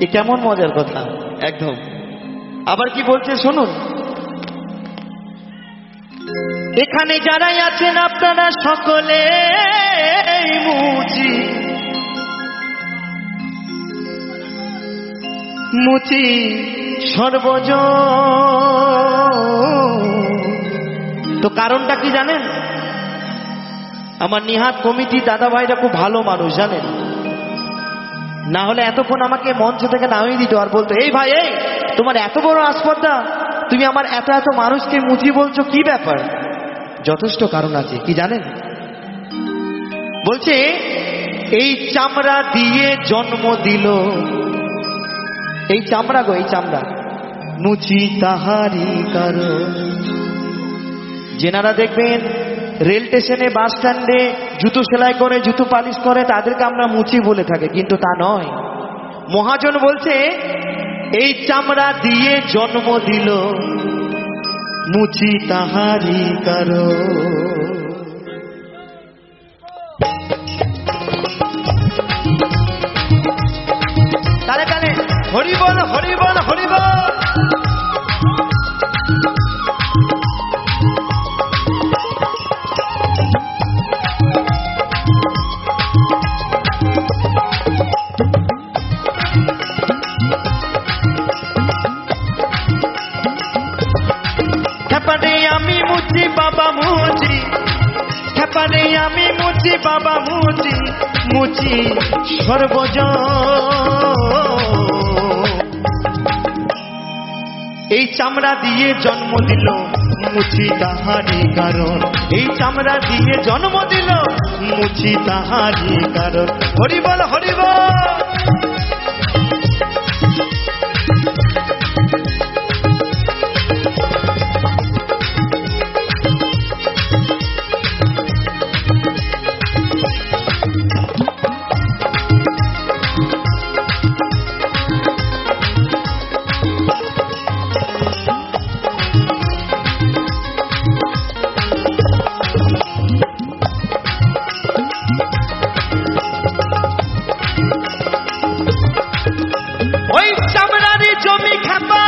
এ কেমন মজার কথা একদম। আবার কি বলছে শুনুন, এখানে যারাই আছেন আপনারা সকলে মুচি, মুচি সর্বজ। তো কারণটা কি জানেন? আমার নিহাত কমিটি দাদা ভাইরা খুব ভালো মানুষ জানেন, না হলে এতক্ষণ আমাকে মঞ্চ থেকে নামিয়ে দিত আর বলতো, এই ভাই, এই তোমার এত বড় আসপর্দা, তুমি আমার এত এত মানুষকে মুচি বলছো, কি ব্যাপার? যথেষ্ট কারণ আছে, কি জানেন? বলছে এই চামড়া দিয়ে জন্ম দিল, এই চামড়া গো, এই চামড়া, মুচি তাহারি কারণ। যেনারা দেখবেন রেল স্টেশনে, বাস স্ট্যান্ডে জুতো সেলাই করে, জুতো পালিশ করে, তাদেরকে আমরা মুচি বলে থাকি, কিন্তু তা নয়। মহাজন বলছে এই চামড়া দিয়ে জন্ম দিল, মুচি তাহারি কারণ। তালে তালে হরি বল, হরি বল, হরি বল। আমি মুচি বাবা মুচি, খেপারে আমি মুচি বাবা মুচি, মুচি সর্বজ। এই চামড়া দিয়ে জন্ম দিল, মুচি তাহারি কারণ। এই চামড়া দিয়ে জন্ম দিল, মুচি তাহারি কারণ। হরি বল, হরি বল। ওই চামড়ারি জমি খেপা,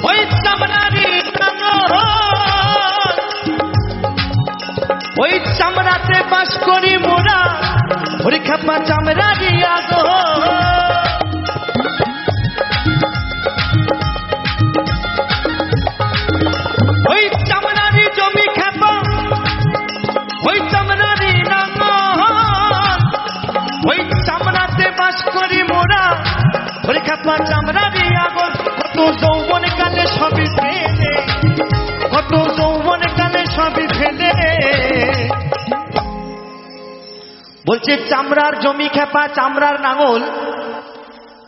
ওই চামড়ারি নাঙ্গল, ওই চামড়াতে বাস করি মোরা, ওরে খেপা চামড়ারি আগল। ওই চামড়ারি জমি খেপা, ওই চামড়ারি নাঙ্গল, ওই চামড়াতে বাস করি মোরা, ওরে খেপা চামড়ারি আগল। কত যৌবন কালে সবই ফেলে, কত যৌবন কালে সবই ফেলে। বলছে চামড়ার জমি খেপা, চামড়ার নাঙল,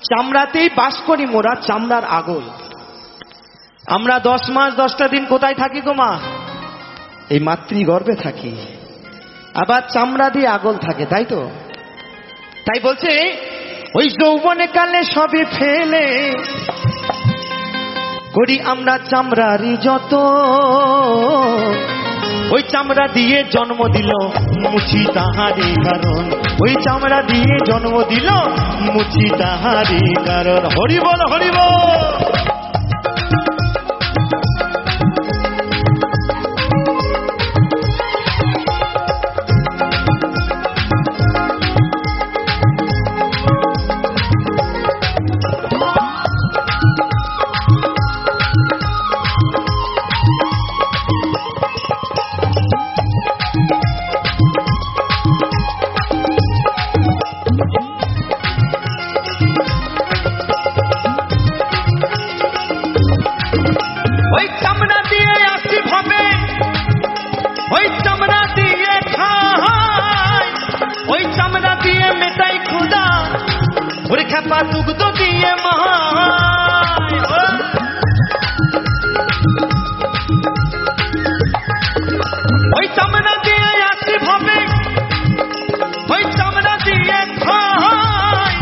চামড়াতেই বাস করি মোরা, চামড়ার আগল। আমরা 10 মাস 10টা দিন কোথায় থাকি গো মা? এই মাতৃগর্ভে থাকি, আবার চামড়া দিয়ে আগল থাকে, তাই তো? তাই বলছে ওই যৌবনে কালে সবই ফেলে করি আমরা চামড়ারি যত। ওই চামড়া দিয়ে জন্ম দিল, মুচি তাহারি কারণ। ওই চামড়া দিয়ে জন্ম দিল, মুচি তাহারি কারণ। হরি বল, হরি বল। ওই চামড়া দিয়ে আসি ভাবে, ওই চামড়া দিয়ে খাই, ওই চামড়া দিয়ে মেটাই ক্ষুধা, ওরে খেপা দুগ্ধ দিয়ে মাই। ওই চামড়া দিয়ে আসি ভাবে, ওই চামড়া দিয়ে খাই,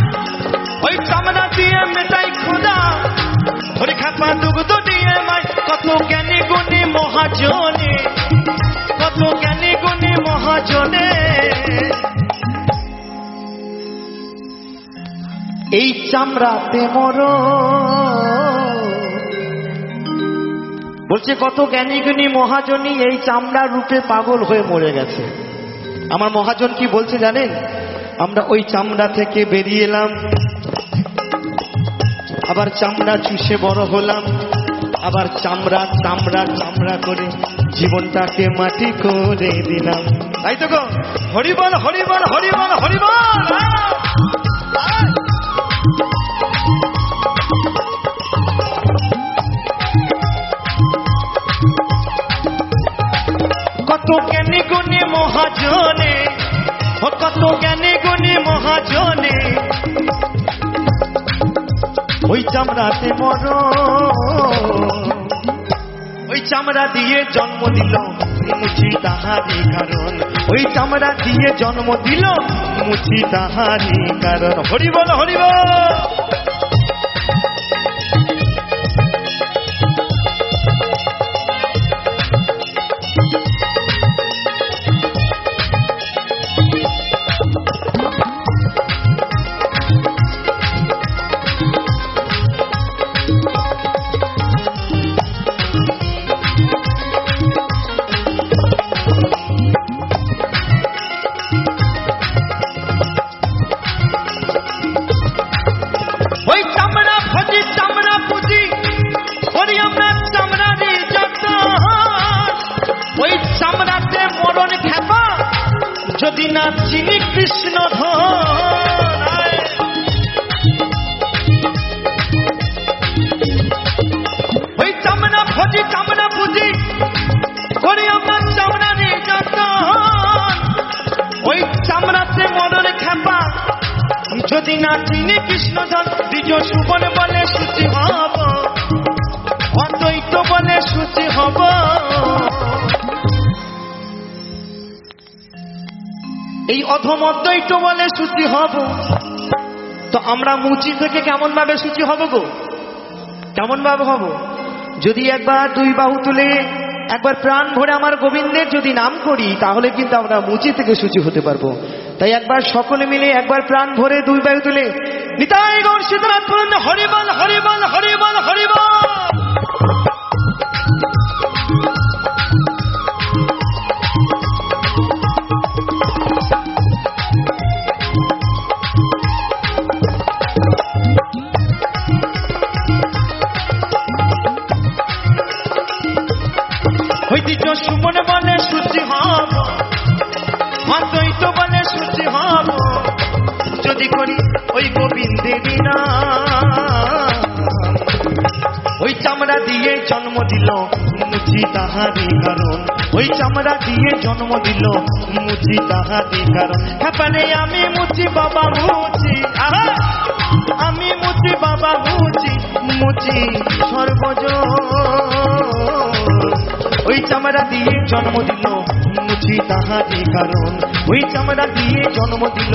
ওই চামড়া দিয়ে মেটাই ক্ষুধা, ওরে খেপা দুগ্ধ দিয়ে মাই। কত জ্ঞানী গুণী মহাজনে, কত জ্ঞানী গুণী মহাজনে। এই চামড়াতে মর, বলছে কত জ্ঞানী গুণী মহাজনী এই চামড়ার রূপে পাগল হয়ে মরে গেছে। আমার মহাজন কি বলছে জানেন? আমরা ওই চামড়া থেকে বেরিয়ে এলাম, আবার চামড়া চুষে বড় হলাম, আবার চামড়া চামড়া চামড়া করে জীবনটাকে মাটি করে দিলাম। তাই তো গো, হরিবল হরিবল হরিবল হরিবল। কত জ্ঞানী গুণী মহাজনে, ও কত জ্ঞানী গুণী মহাজনে, ওই চামড়াতে মর, ওই চামড়া দিয়ে জন্ম দিল মুচি তাহারি কারণ, ওই চামড়া দিয়ে জন্ম দিল মুচি তাহারি কারণ। হরিবল হরিবল। ওই চামড়া ভাজি চামড়া পুজি করি আমরা চামড়ারি যতন, ওই চামড়াতে মরণ খেপা যদি না চিনি কৃষ্ণ ধন। ওই চামড়া ভাজি চামড়া পুজি করি আমরা চামড়ারি যতন, ওই চামড়াতে মরণ খেপা যদি না চিনি কৃষ্ণ ধন। দ্বিজ সুবন বলে সূচি হব, অদ্বৈত বলে সূচি হব। এই অধম অদ্বৈত বলে সূচি হব। তো আমরা মুচি থেকে কেমন ভাবে সূচি হব গো? কেমন ভাবে হব? যদি একবার দুই বাহু তুলে একবার প্রাণ ভরে আমার গোবিন্দের যদি নাম করি, তাহলে কিন্তু আমরা মুচি থেকে সূচি হতে পারবো। তাই একবার সকলে মিলে একবার প্রাণ ভরে দুই বাহু তুলে নিতাই গৌর সীতানাথ বলুন, হরিবল হরিবল হরিবল হরিবল। ওই দ্বিজ সুমন বলে সূচি হব, অদ্বৈত বলে সূচি হব। যদি করি ওই গোবিন্দেরই নাম, ওই চামড়া দিয়ে জন্ম দিল মুচি তাহারি কারণ, ওই চামড়া দিয়ে জন্ম দিল মুচি তাহারি কারণ। হ্যাপারে আমি মুচি বাবা মুচি, আমি মুচি বাবা মুচি, মুচি সর্বজ। ওই চামড়া দিয়ে জন্ম দিল মুচি তাহারি কারণ, ওই চামড়া দিয়ে জন্ম দিল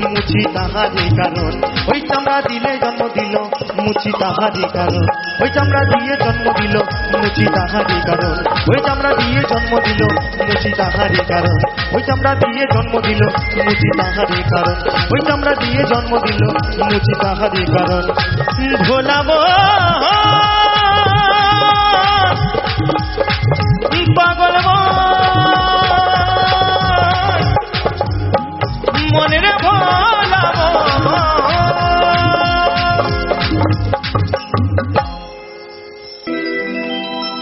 মুচি তাহারি কারণ, ওই চামড়া দিলে জন্ম দিল মুচি তাহারি কারণ, ওই চামড়া দিয়ে জন্ম দিল মুচি তাহারি কারণ, ওই চামড়া দিয়ে জন্ম দিল মুচি তাহারি কারণ, ওই চামড়া দিয়ে জন্ম দিল মুচি তাহারি কারণ, ওই চামড়া দিয়ে জন্ম দিল মুচি তাহারি কারণ। ভোলাবো পাগল মনের ভোলাবো,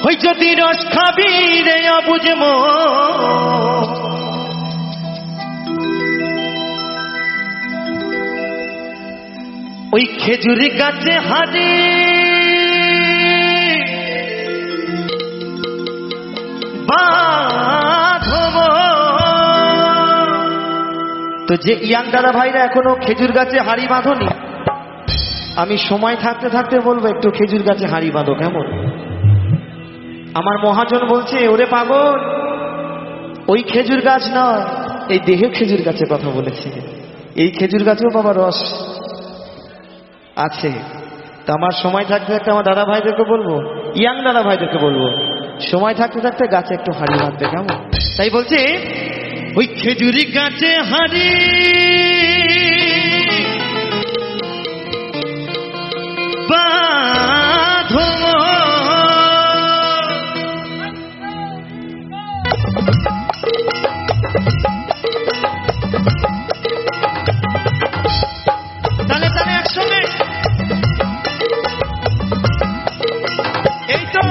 ওই যদি রস খাবি রে অবুঝম, ওই খেজুর গাছে হারি বাঁধব। তো যে ইয়াং দাদা ভাইরা এখনো খেজুর গাছে হাড়ি বাঁধনি, আমি সময় থাকতে থাকতে বলবো একটু খেজুর গাছে হাড়ি বাঁধো, কেমন? আমার মহাজন বলছে, ওরে পাগল, ওই খেজুর গাছ নয়, এই দেহে খেজুর গাছের কথা বলেছে। এই খেজুর গাছেও বাবা রস আছে। তো আমার সময় থাকতে থাকতে আমার দাদা ভাইদেরকে বলবো, ইয়াং দাদা ভাইদেরকে বলবো, সময় থাকতে থাকতে গাছে একটু হাড়ি বাঁধবে, কেমন? তাই বলছে ওই খেজুরি গাছে হাড়ি বাঁধো, তাহলে তাহলে একসঙ্গে এই তো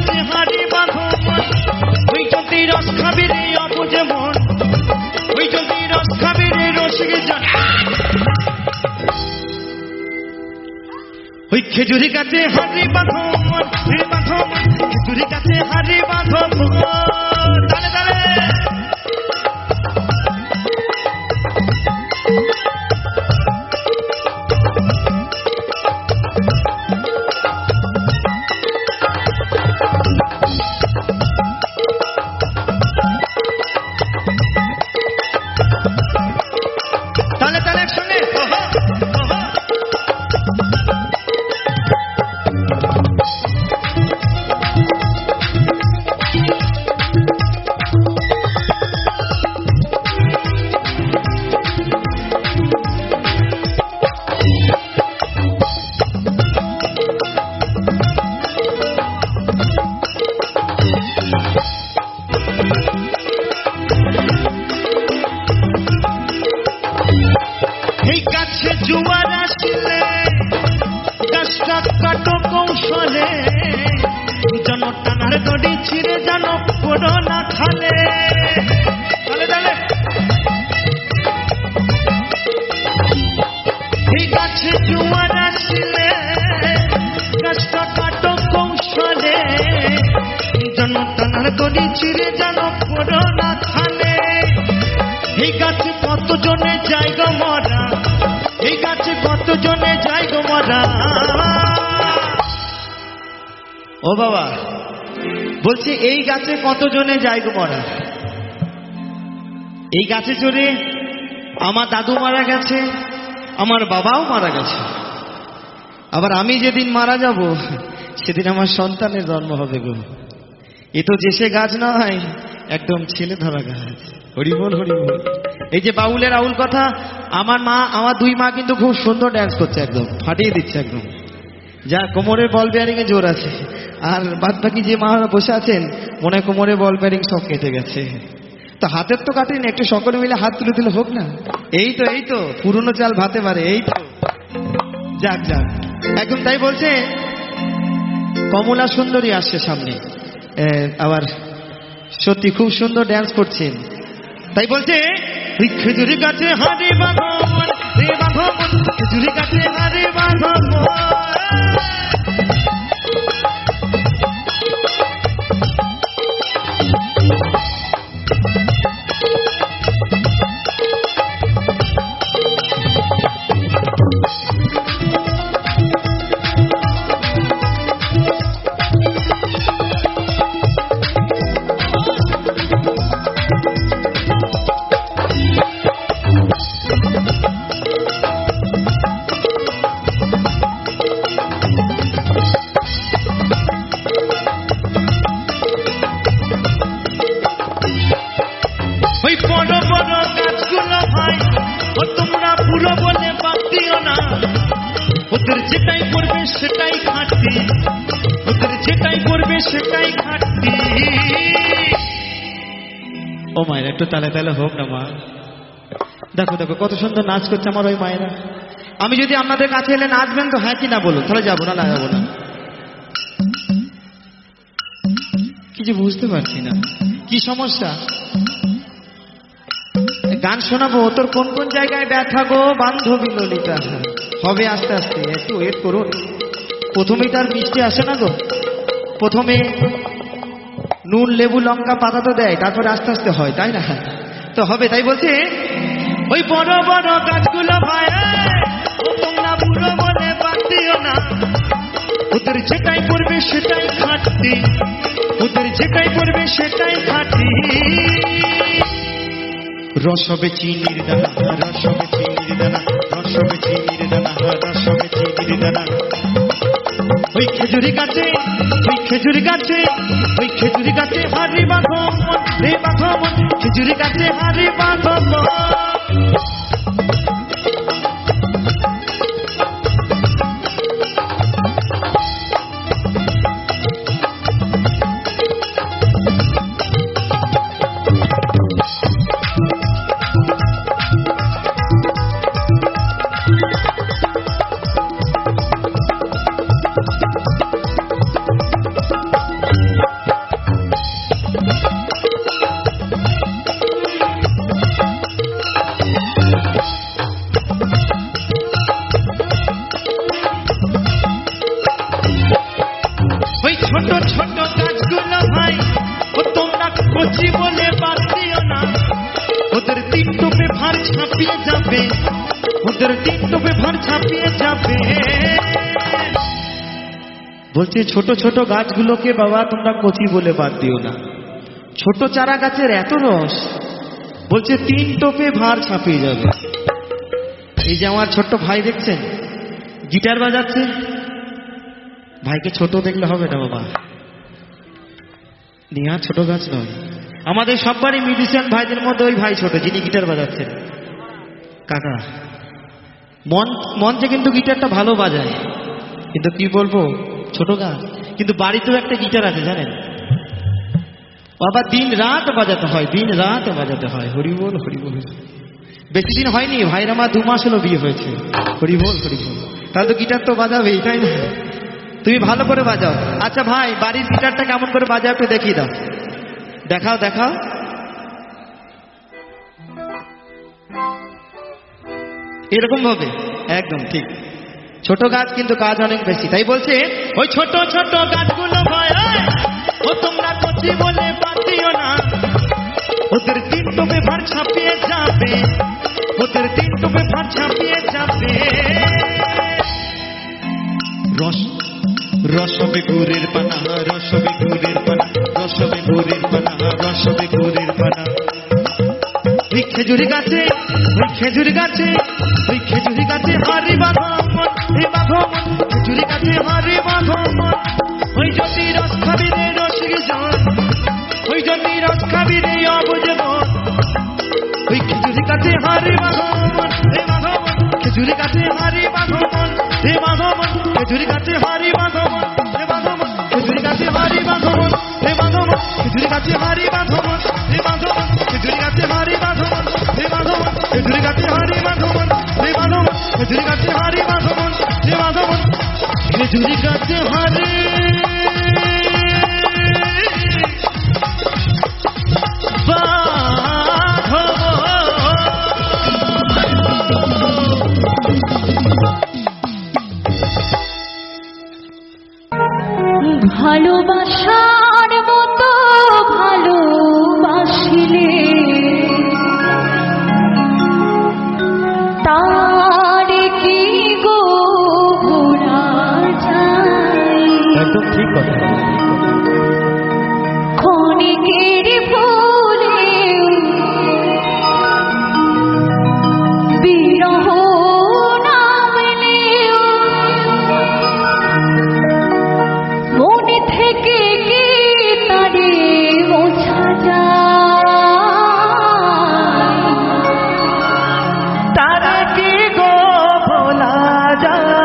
কাছে হারি বাঁধো মন, ওই যদি রস খাবি রে অবুঝে মন, ওই যদি রস খাবি রে রসিক জন, ওই খেজুরি গাছে হারি বাঁধো মন, রে বাঁধো মন, খেজুরি গাছে হারি বাঁধো মন। তালে তালে তালে তালে একসঙ্গে ওহো, ওহো। এই গাছে জোয়ার আসলে গাছটা কাটো কৌশলে, যেন টানার দড়ি ছিঁড়ে যেন পড়ো না খালে। তালে তালে এই গাছে জোয়ার আসলে গাছটা কাটো কৌশলে, যেন টানার দড়ি ছিঁড়ে যেন পড়ো না খালে। এই গাছে কত জনে যায় গো মরা, এই গাছে কত জনে যায় গো মরা। ও বাবা বলছি এই গাছে কত জনে যায় গো মরা। এই গাছে চড়ে আমার দাদু মারা গেছে, আমার বাবাও মারা গেছে, আবার আমি যেদিন মারা যাব সেদিন আমার সন্তানের জন্ম হবে গো। এ তো যে সে গাছ নয়, একদম ছেলে ধরা গাছ। হরিবল হরিবল। এই যে বাউলের আউল কথা, আমার মা, আমার দুই মা কিন্তু খুব সুন্দর ড্যান্স করছে, একদম ফাটিয়ে দিচ্ছে একদম, যা কোমরের বল বেয়ারিং এ জোর আছে। আর বাদ বাকি যে মা বসে আছেন মনে হয় কোমরের বল বেয়ারিং সব কেটে গেছে। তো হাতের তো কাটেনি, একটু সকলে মিলে হাত তুলে দিলে হোক না। এই তো এই তো পুরনো চাল ভাতে পারে, এই তো যাক যাক একদম। তাই বলছে কমলা সুন্দরী আসছে সামনে, আবার সত্যি খুব সুন্দর ড্যান্স করছেন। তাই বলছে ওই খেজুরি গাছে হারে বাঁধো মন, রে বাঁধো মন, খেজুরি গাছে হারে বাঁধো মন। ওই বড় বড় গাছগুলো ভাই ও তোমরা পুরো বলে বাদ দিও না, ওদের যেটাই করবে সেটাই খাটতি, ওদের যেটাই করবে সেটাই খাটতি। ও মায়ের একটু তালে তালে হোক না মা। দেখো দেখো কত সুন্দর নাচ করছে আমার ওই মায়েরা। আমি যদি আপনাদের কাছে এলে নাচবেন তো হ্যাঁ কি না বলুন, তাহলে যাবো না, যাবো না। কিছু বুঝতে পারছি না কি সমস্যা। গান শোনাবো, তোর কোন কোন জায়গায় ব্যথা গো বান্ধবী ললিতা, হবে আস্তে আস্তে, একটু ওয়েট করুন। প্রথমেই তার মিষ্টি আসে না গো, প্রথমে নুন লেবু লঙ্কা পাতা তো দেয়, তারপরে আস্তে আস্তে হয়, তাই না? তো হবে। তাই বলছে ওই বড় বড় গাছগুলো ভাই ও তোমরা বুড়ো বলে বাদ দিও না, ওদের যেটাই করবে সেটাই খাটতি, ওদের যেটাই করবে সেটাই খাটতি। রস হবে চিনির দানা, রস হবে চিনির দানা, রস হবে চিনির দানা, রস হবে চিনির দানা। ওই খেজুরি গাছে, ওই খেজুরি গাছে, ওই খেজুরি গাছে হারি বাঁধো মন, রে বাঁধো মন, খেজুরি গাছে হারি বাঁধো মন। গাছগুলো ভাই ও তোমরা কচি বলে বাদ দিও না, ওদের তিন টোপে ভার ছাপিয়ে যাবে, ওদের তিন টোপে ভার ছাপিয়ে যাবে। বলছে ছোট ছোট গাছগুলোকে বাবা তোমরা কচি বলে বাদ দিও না, ছোট চারা গাছের এত রস, বলছে তিন টোপে ভার ছাপিয়ে যাবে। এই যে আমার ছোট্ট ভাই দেখছেন গিটার বাজাচ্ছে, ভাইকে ছোট দেখলে হবে না বাবা, নিয়া ছোট গাছ নয়। আমাদের সবারই মিউজিশিয়ান ভাইদের মধ্যে ওই ভাই ছোট যিনি গিটার বাজাচ্ছেন, কাকা মঞ্চে কিন্তু গিটারটা ভালো বাজায়, কিন্তু কি বলবো ছোট গাছ, কিন্তু বাড়িতেও একটা গিটার আছে জানেন বাবা, দিন রাত বাজাতে হয়, দিন রাত বাজাতে হয়। হরিবোল হরিবোল। বেশি দিন হয়নি ভাইয়ের আমার 2 মাস হলো বিয়ে হয়েছে। হরিবোল হরিবোল। তাহলে তো গিটার তো বাজাবেই তাই না? তুমি ভালো করে বাজাও। আচ্ছা ভাই বাড়ির গিটারটা কেমন করে বাজাও একটু দেখিয়ে দাও, দেখাও দেখাও। এরকম ভাবে একদম ঠিক। ছোট গাছ কিন্তু কাজ অনেক বেশি, তাই বলছে ওই ছোট ছোট গাছগুলো ভাই ও তোমরা কচি বলে বাদ দিও না, ওদের তিন টোপে ভার ছাপিয়ে যাবে, ওদের তিন টোপে ভার ছাপিয়ে যাবে। রস রসবে গুড়ের পানা, রসবে গুড়ের পানা, রসবে গুড়ের পানা, রসবে গুড়ের পানা। ওই খেজুরি গাছে, ওই খেজুরি গাছে, ওই খেজুরি গাছে হারি বাঁধমন, হে বাঁধমন, খেজুরি গাছে হারি বাঁধমন। ওই যদি রস খাবি রে রসিক জন, ওই যদি রস খাবি রে অবুঝবন। ওই খেজুরি গাছে হারি বাঁধমন, হে বাঁধমন, খেজুরি গাছে হারি বাঁধমন, হে বাঁধমন, খেজুরি গাছে হারি বাঁধমন, হে বাঁধমন, খেজুরি গাছে হারি বাঁধমন, হে বাঁধমন, খেজুরি গাছে হারি বাঁধমন, হে বাঁধমন, খেজুরি গাছে হারি বাঁধমন, হে বাঁধমন, খেজুরি গাছে হারি বাঁধমন, হে বাঁধমন, খেজুরি গাছে হারি বাঁধমন, হে বাঁধমন, খেজুরি গাছে হারি ভালোবাসার মতো ভালোবাসিলে তার কি গো ভোলা যায়? একদম ঠিক কথা। ক্ষণিকের ভুলে বিরহ নামলেও মনে থেকে কি তারে মোছা যায়? তারা কি গো ভোলা যায়?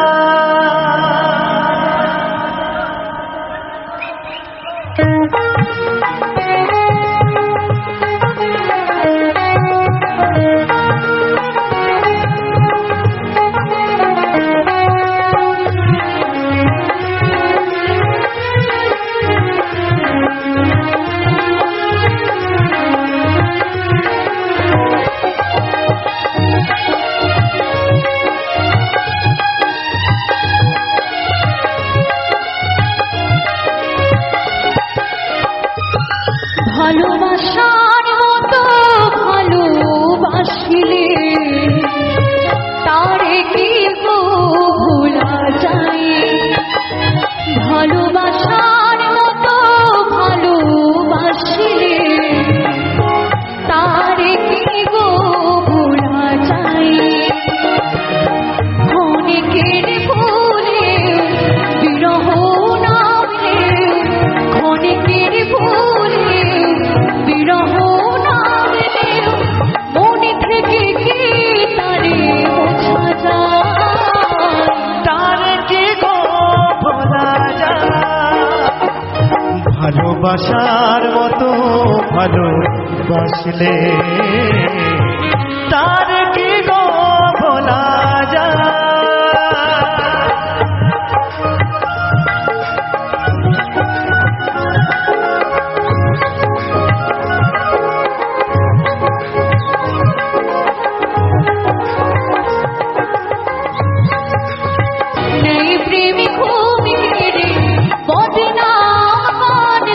ভালোবাসার মতো ভালোবাসিলে তারে কি গো ভোলা যায়? ভালোবাসার মতো ভালোবাসিলে তারে কি গো ভোলা যায়? ক্ষণিকের ভুলে বিরহ নামলে, ক্ষণিকের ভুলে বিরহ নামলে মনে থেকে কি তারে মোছা যায়? তারে কি গো ভোলা যায়? ভালোবাসার মতো ভালোবাসলে তার কি গো ভোলা যায়? নেই প্রেমী ঘুমিয়ে রে বদনাম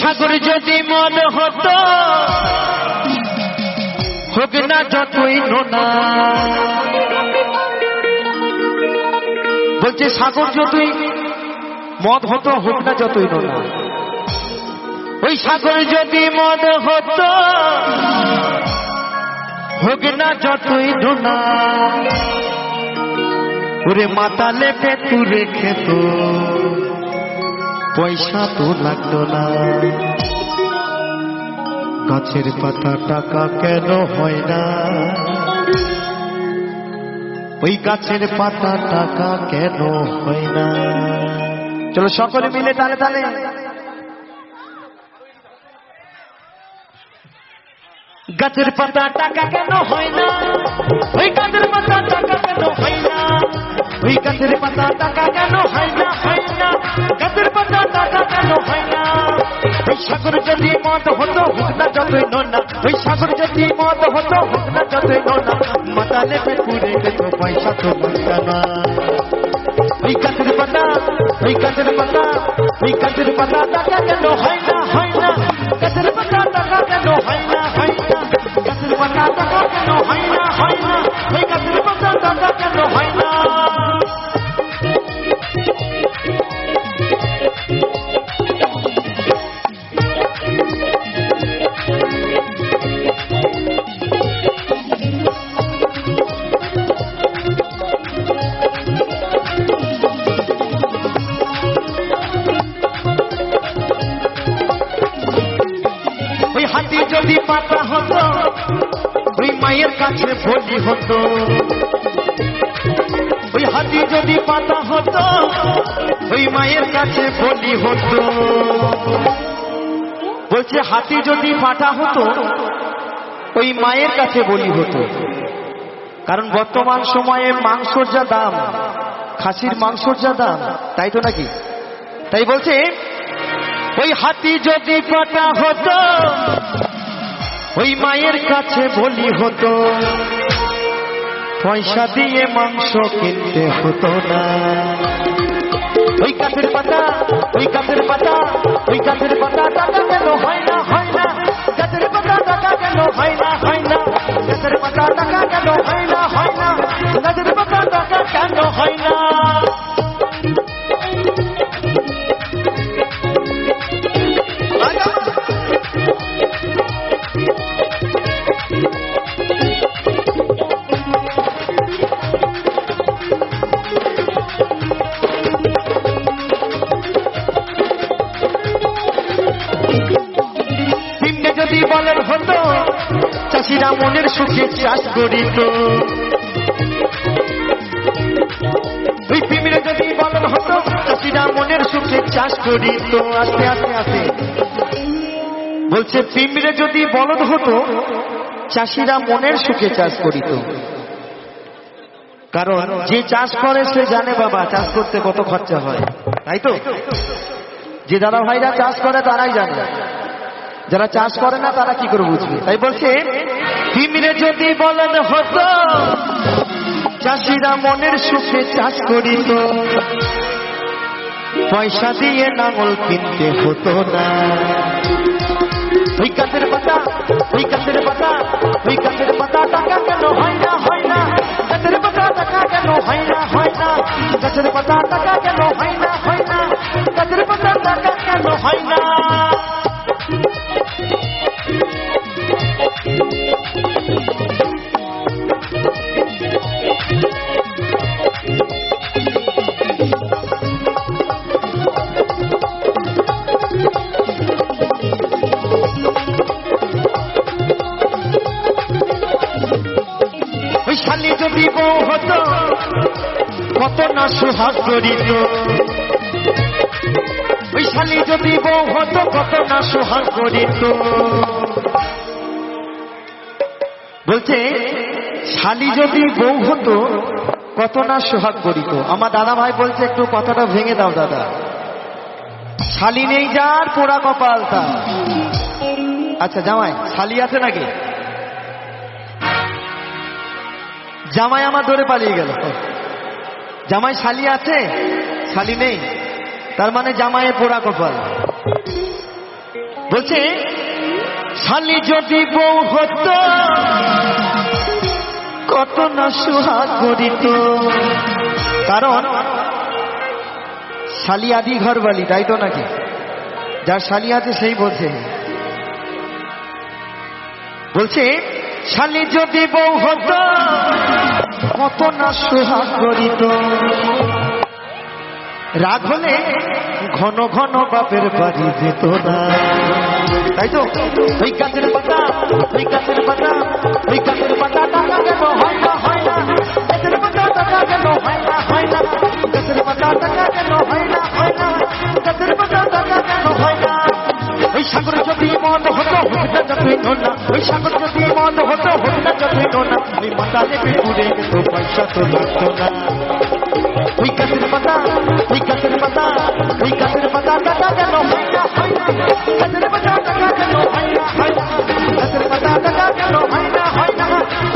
সাগর যদি মন হতো হোক না যতই নোনা, বলছে সাগর যদি মদ হতো হোক না যতই নোনা, ওই সাগর যদি মদ হতো হোক না যতই নোনা, ওরে মাতালে পেটুরে খেত পয়সা তো লাগতো না। গাছের পাতা টাকা কেন হয় না, ওই গাছের পাতা টাকা কেন হয় না। চলো সকলে মিলে তালে তালে। গাছের পাতা টাকা কেন হয় না, ওই গাছের পাতা টাকা কেন হয় না, ওই গাছের পাতা টাকা কেন হয় না, হয় না গাছের পাতা টাকা কেন হয় না। ওই সাগর যদি মদ হতো হোক না যতই নোনা, ওই সাগর যদি মদ হতো হোক না যতই নোনা, মাতালে পেটুরে খেত পয়সা তো লাগতো না। ওই গাছের পাতা, ওই গাছের পাতা, ওই গাছের পাতা টাকা কেন হয় না, হয় না গাছের পাতা টাকা কেন হয় না, হয় না গাছের পাতা টাকা কেন হয় না, হয় না ওই গাছের পাতা টাকা কেন হয় না। হাতি যদি পাতা হতো ওই মায়ের কাছে বলি হতো, ওই হাতি যদি পাতা হতো ওই মায়ের কাছে বলি হতো। বলছে হাতি যদি পাতা হতো ওই মায়ের কাছে বলি হতো, কারণ বর্তমান সময়ে মাংসর যা দাম, খাসির মাংসর যা দাম, তাই তো নাকি? তাই বলছে ওই হাতি যদি পাতা হতো ওই মায়ের কাছে বলি হতো, পয়সা দিয়ে মাংস কিনতে হতো না। ওই গাছের পাতা, ওই গাছের পাতা, ওই গাছের পাতা টাকা কেন হয় না, হয় না গাছের পাতা টাকা কেন হয় না, হয় না গাছের পাতা টাকা কেন হয় না, হয় না গাছের পাতা টাকা কেন হয় না। যদি বলেন হতো চাষিরা মনের সুখে চাষ করিত, ওই পিমড়ে যদি বলেন হতো চাষিরা মনের সুখে চাষ করিত। আস্তে আস্তে আস্তে বলছে পিমড়ে যদি বলদ হতো চাষিরা মনের সুখে চাষ করিত, কারণ যে চাষ করে সে জানে বাবা চাষ করতে কত খরচা হয়, তাই তো? যে দাদা ভাইরা চাষ করে তারাই জানে, যারা চাষ করে না তারা কি করে বুঝবে। তাই বলছে পিমড়ে যদি বলেন হতো চাষিরা মনের সুখে চাষ করিত, পয়সা দিয়ে নাঙল কিনতে হতো না। ওই গাছের পাতা, ওই গাছের পাতা, ওই গাছের পাতা টাকা কেন হয় না, হয় না গাছের পাতা টাকা কেন হয় না, হয় না গাছের পাতা টাকা কেন হয় না, হয় না গাছের পাতা টাকা কেন হয় না। ওই শালি যদি বউ হতো কত না সুহাগ করিত, ওই শালি যদি বউ হতো কত না সুহাগ করিত। বলছে শালি যদি বউ হতো কত না সোহাগ করিত। আমার দাদা ভাই বলছে একটু কথাটা ভেঙে দাও দাদা। শালি নেই যার পোড়া কপাল তার। আচ্ছা জামাই শালি আছে নাকি? জামাই আমার ধরে পালিয়ে গেল। জামাই শালি আছে? শালি নেই, তার মানে জামাইয়ের পোড়া কপাল। বলছে শালি যদি বউ হতো কত না সুহাগ করিত। কারণ শালি আদি ঘরবালি, তাই তো নাকি? যার শালি আছে সেই বলছে। বলছে শালি যদি বউ হতো কত না সুহাগ করিত। রাগ হলে ঘন ঘন বাপের বাড়ি যেত না, তাই তো? ওই গাছের পাতা, ওই গাছের পাতা, ওই গাছের পাতা টাকা কেন হয় না, হয় না? গাছের পাতা টাকা কেন হয় না, হয় না? গাছের পাতা টাকা কেন হয় না, হয় না? গাছের পাতা টাকা কেন হয় না? ওই সাগর যদি মন হতো হতো যতই নোনা, ওই সাগর যদি মন হতো হতো যতই নোনা, ওই মাথা নেপে ঘুরে গেত পয়সা তো লাগতো না। ওই গাছের পাতা, ওই গাছের পাতা, ওই গাছের পাতা টাকা কেন হয় না, হয় না? গাছের পাতা টাকা কেন হয় না, হয় না? গাছের পাতা টাকা কেন হয় না, হয় না?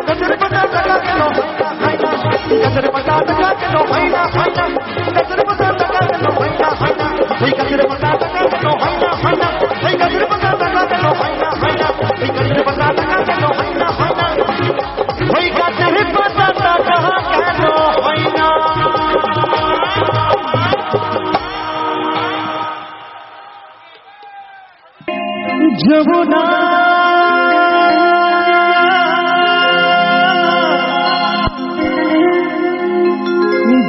গাছের পাতা টাকা কেন হয় না, হয় না? গাছের পাতা টাকা কেন হয় না, হয় না? গাছের পাতা টাকা কেন হয় না, হয় না? ওই গাছের পাতা টাকা কেন হয় না, হয় না? ওই গাছের পাতা টাকা কেন হয় না, হয় না? ওই গাছের পাতা টাকা কেন হয় না, হয় না? ওই গাছের পাতা টাকা কেন হয় না? যমুনা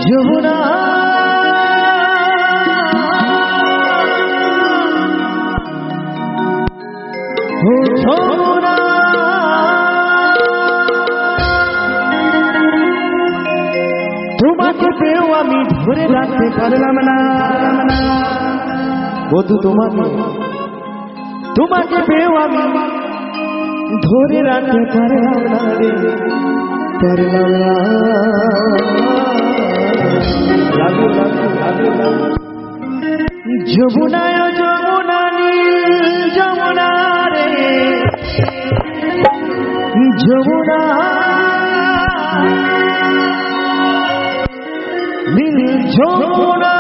যমুনা ও যমুনা, তোমাকে পেয়েও আমি ধরে রাখতে পারলাম না বধু, তোমাকে পেয়েও আমি ধরে রাখতে পারলাম না রে, পারলাম না। যমুনায় যমুনা নীল যমুনা রে, যমুনা নীল যমুনা।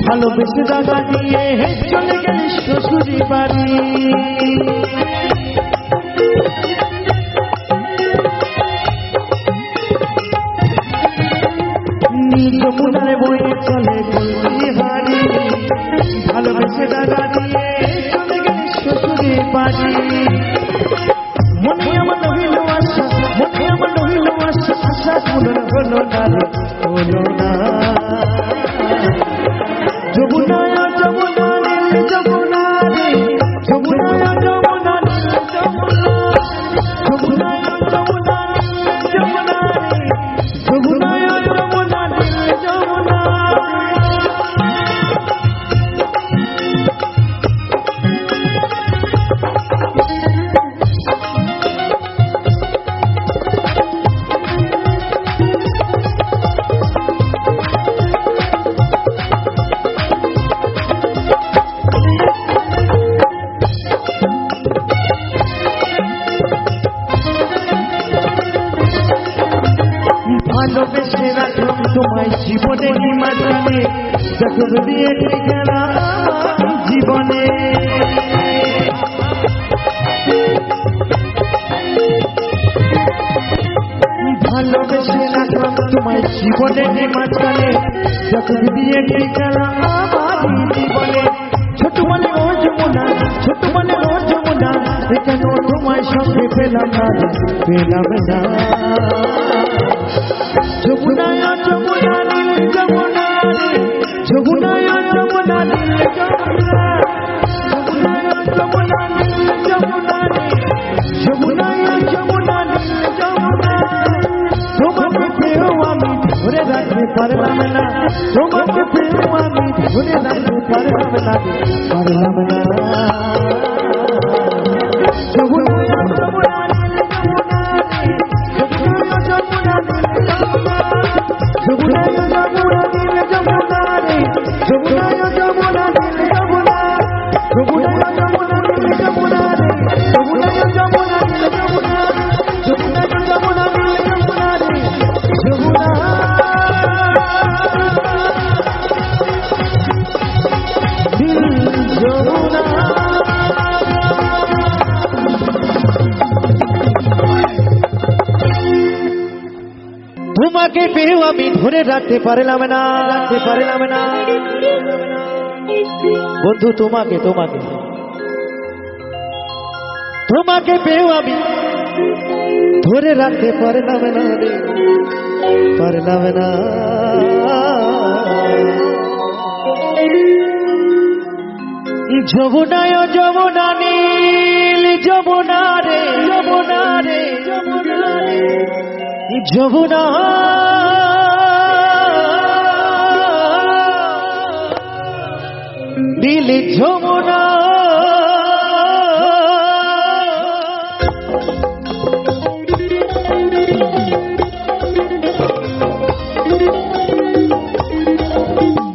ভালোবেসে দাদা দিয়ে চলে গেলে শ্বশুরি বাড়ি, যমুনার বয়ে চলে হারি, ভালোবেসে দাদা দিয়ে চলে গেলে শ্বশুরি বাড়ি। মনে আমার রহিল আশা, মনে আমার রহিল আশা, আশা পূরণ হলো না, হলো না। যমুনায় যমুনা নীল যমুনা রে, যমুনায় যমুনা নীল যমুনা, যমুনায় যমুনা নীল যমুনা রে, যমুনায় যমুনা নীল যমুনা। ভালোবেসে রাখলাম তোমায় জীবনের মাঝখানে জখম দিয়ে খেলা জীবনে ভালোবেসে রাখলাম তোমায় জীবনের মাঝখানে জখম দিয়ে খেলা জীবনে ছোট মানে ও যমুনা ছোট মানে ও যমুনা কেন তোমায় সঙ্গে পেলাম না যমুনায় যমুনা নীল যমুনা যমুনায় যমুনা নীল যমুনা যমুনায় যমুনা নীল যমুনা যমুনায় যমুনা নীল যমুনা তোমাকে পেয়েও আমি ধরে রাখতে পারলাম না তোমাকে পেয়েও আমি ধরে রাখতে পারলাম না যমুনায় যমুনা নীল যমুনা যমুনায় যমুনা নীল যমুনা যমুনায় যমুনা নীল যমুনা যমুনায় যমুনা নীল যমুনা যমুনায় যমুনা নীল যমুনা যমুনায় যমুনা নীল যমুনা যমুনা তোমাকে পেয়েও আমি ধরে রাখতে পারলাম না বন্ধু তোমাকে তোমাকে তোমাকে পেয়েও আমি ধরে রাখতে পারলাম না যমুনায় যমুনা নীল যমুনা রে যমুনা রে যমুনা রে যমুনা নীল যমুনা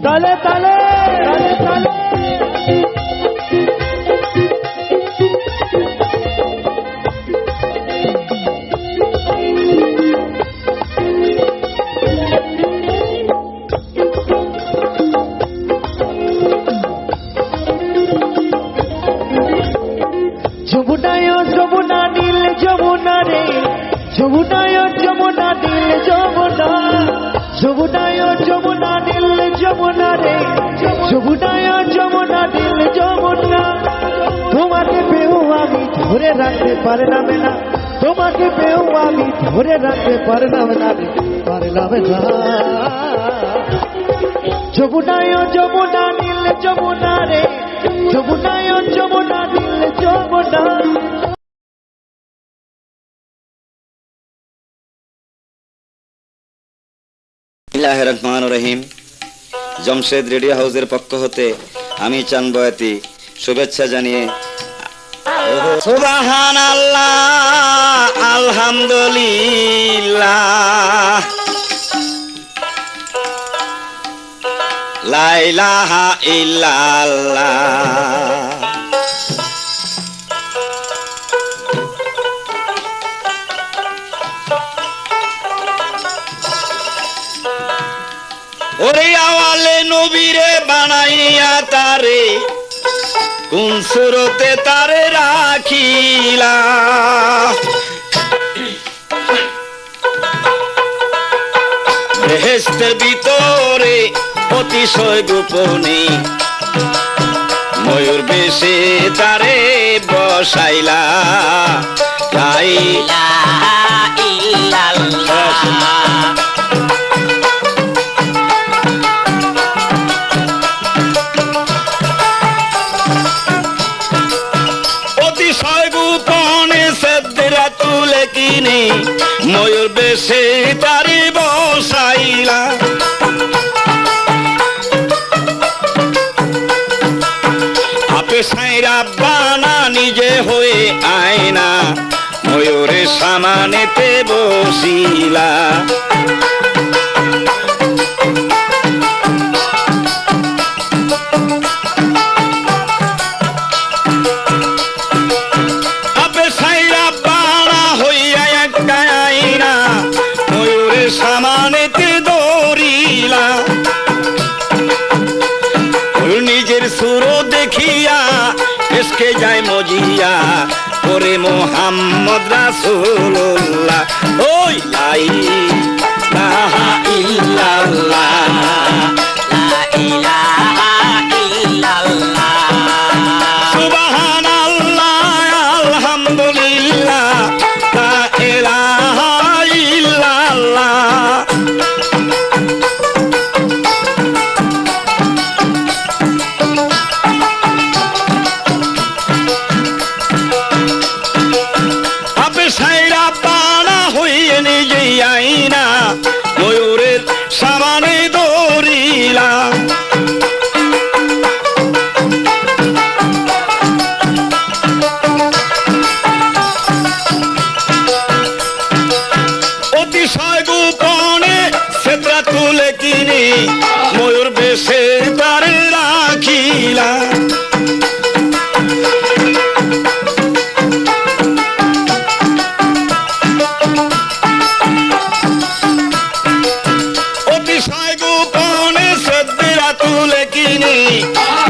তালে তালে তালে তালে যমুনায় যমুনা নীল যমুনা রে যমুনায় যমুনা নীল যমুনা যমুনায় যমুনা নীল যমুনা রে যমুনায় যমুনা নীল যমুনা তোমাকে পেয়েও আমি ধরে রাখতে পারলাম না তোমাকে পেয়েও আমি ধরে রাখতে পারলাম না যমুনায় যমুনা নীল যমুনা রে যমুনায় যমুনা নীল যমুনা বিসমিল্লাহির রহমানির রহিম। জমশেদ রেডিও হাউসের পক্ষ হতে আমি চান বয়াতি শুভেচ্ছা জানিয়ে সুবহানাল্লাহ আলহামদুলিল্লাহ লা ইলাহা ইল্লাল্লাহ ওরে আওয়ালে নবীরে বানাইয়া তারে কোন সুরতে তারে রাখিলা বেহেশতের ভিতরে অতিশয় গোপনে ময়ূর বেশে তারে বসাইলা লা ইলাহা ইল্লাল্লাহ তুলে কিনে ময়ূর বেশে তারে বসাইলা আপে সাইরা বানা নিজে হয়ে আয়না ময়ূরের সামানেতে বসিলা সামানে মজিয়া ওরে মোহাম্মদ রাসূলুল্লাহ ওই লা ইলাহা ইল্লাল্লাহ লা ইলাহা ইল্লাল্লাহ সুবহানাল্লাহ আলহামদুলিল্লাহ লা ইলাহা ইল্লাল্লাহ সাইরা পানা হইয়ে নিজে আইনা ময়ূরের সামানে দৌড়িলা অতিশয় গোপনে সেটা তুলে কিনে ময়ূর বেশে তারে রাখিলা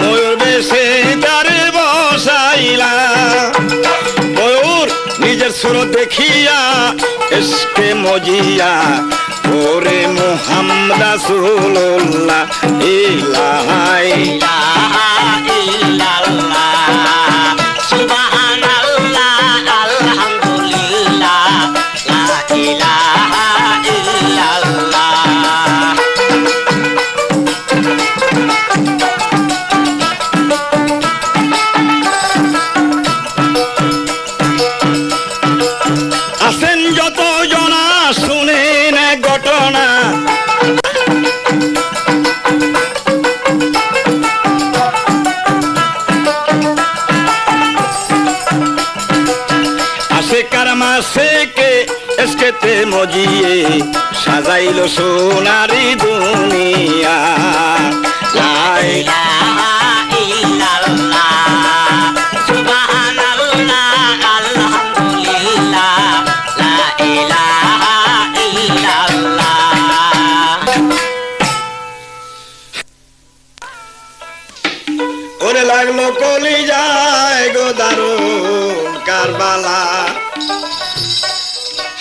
ময়ূর বেশে তারে বসাইলা ময়ূর নিজের সুর দেখিয়া এসকে মজিয়া ওরে মুহাম্মদ রাসূলুল্লাহ ইলাহা ইল্লাল্লাহ সুবহানাল্লাহ আলহামদুলিল্লাহ লা ইলাহা ইল্লাল্লাহ আছেন যত জনা শুনেন এক ঘটনা আসে কারমাসে কে এসকেতে মজিয়ে সাজাইলো সোনারি দুনিয়া লা ইলাহা ইল্লাল্লাহ সুবহানাল্লাহ আলহামদুলিল্লাহ লা ইলাহা ইল্লাল্লাহ ওরে লাগলো কলিজায় গো দারুণ কারবালা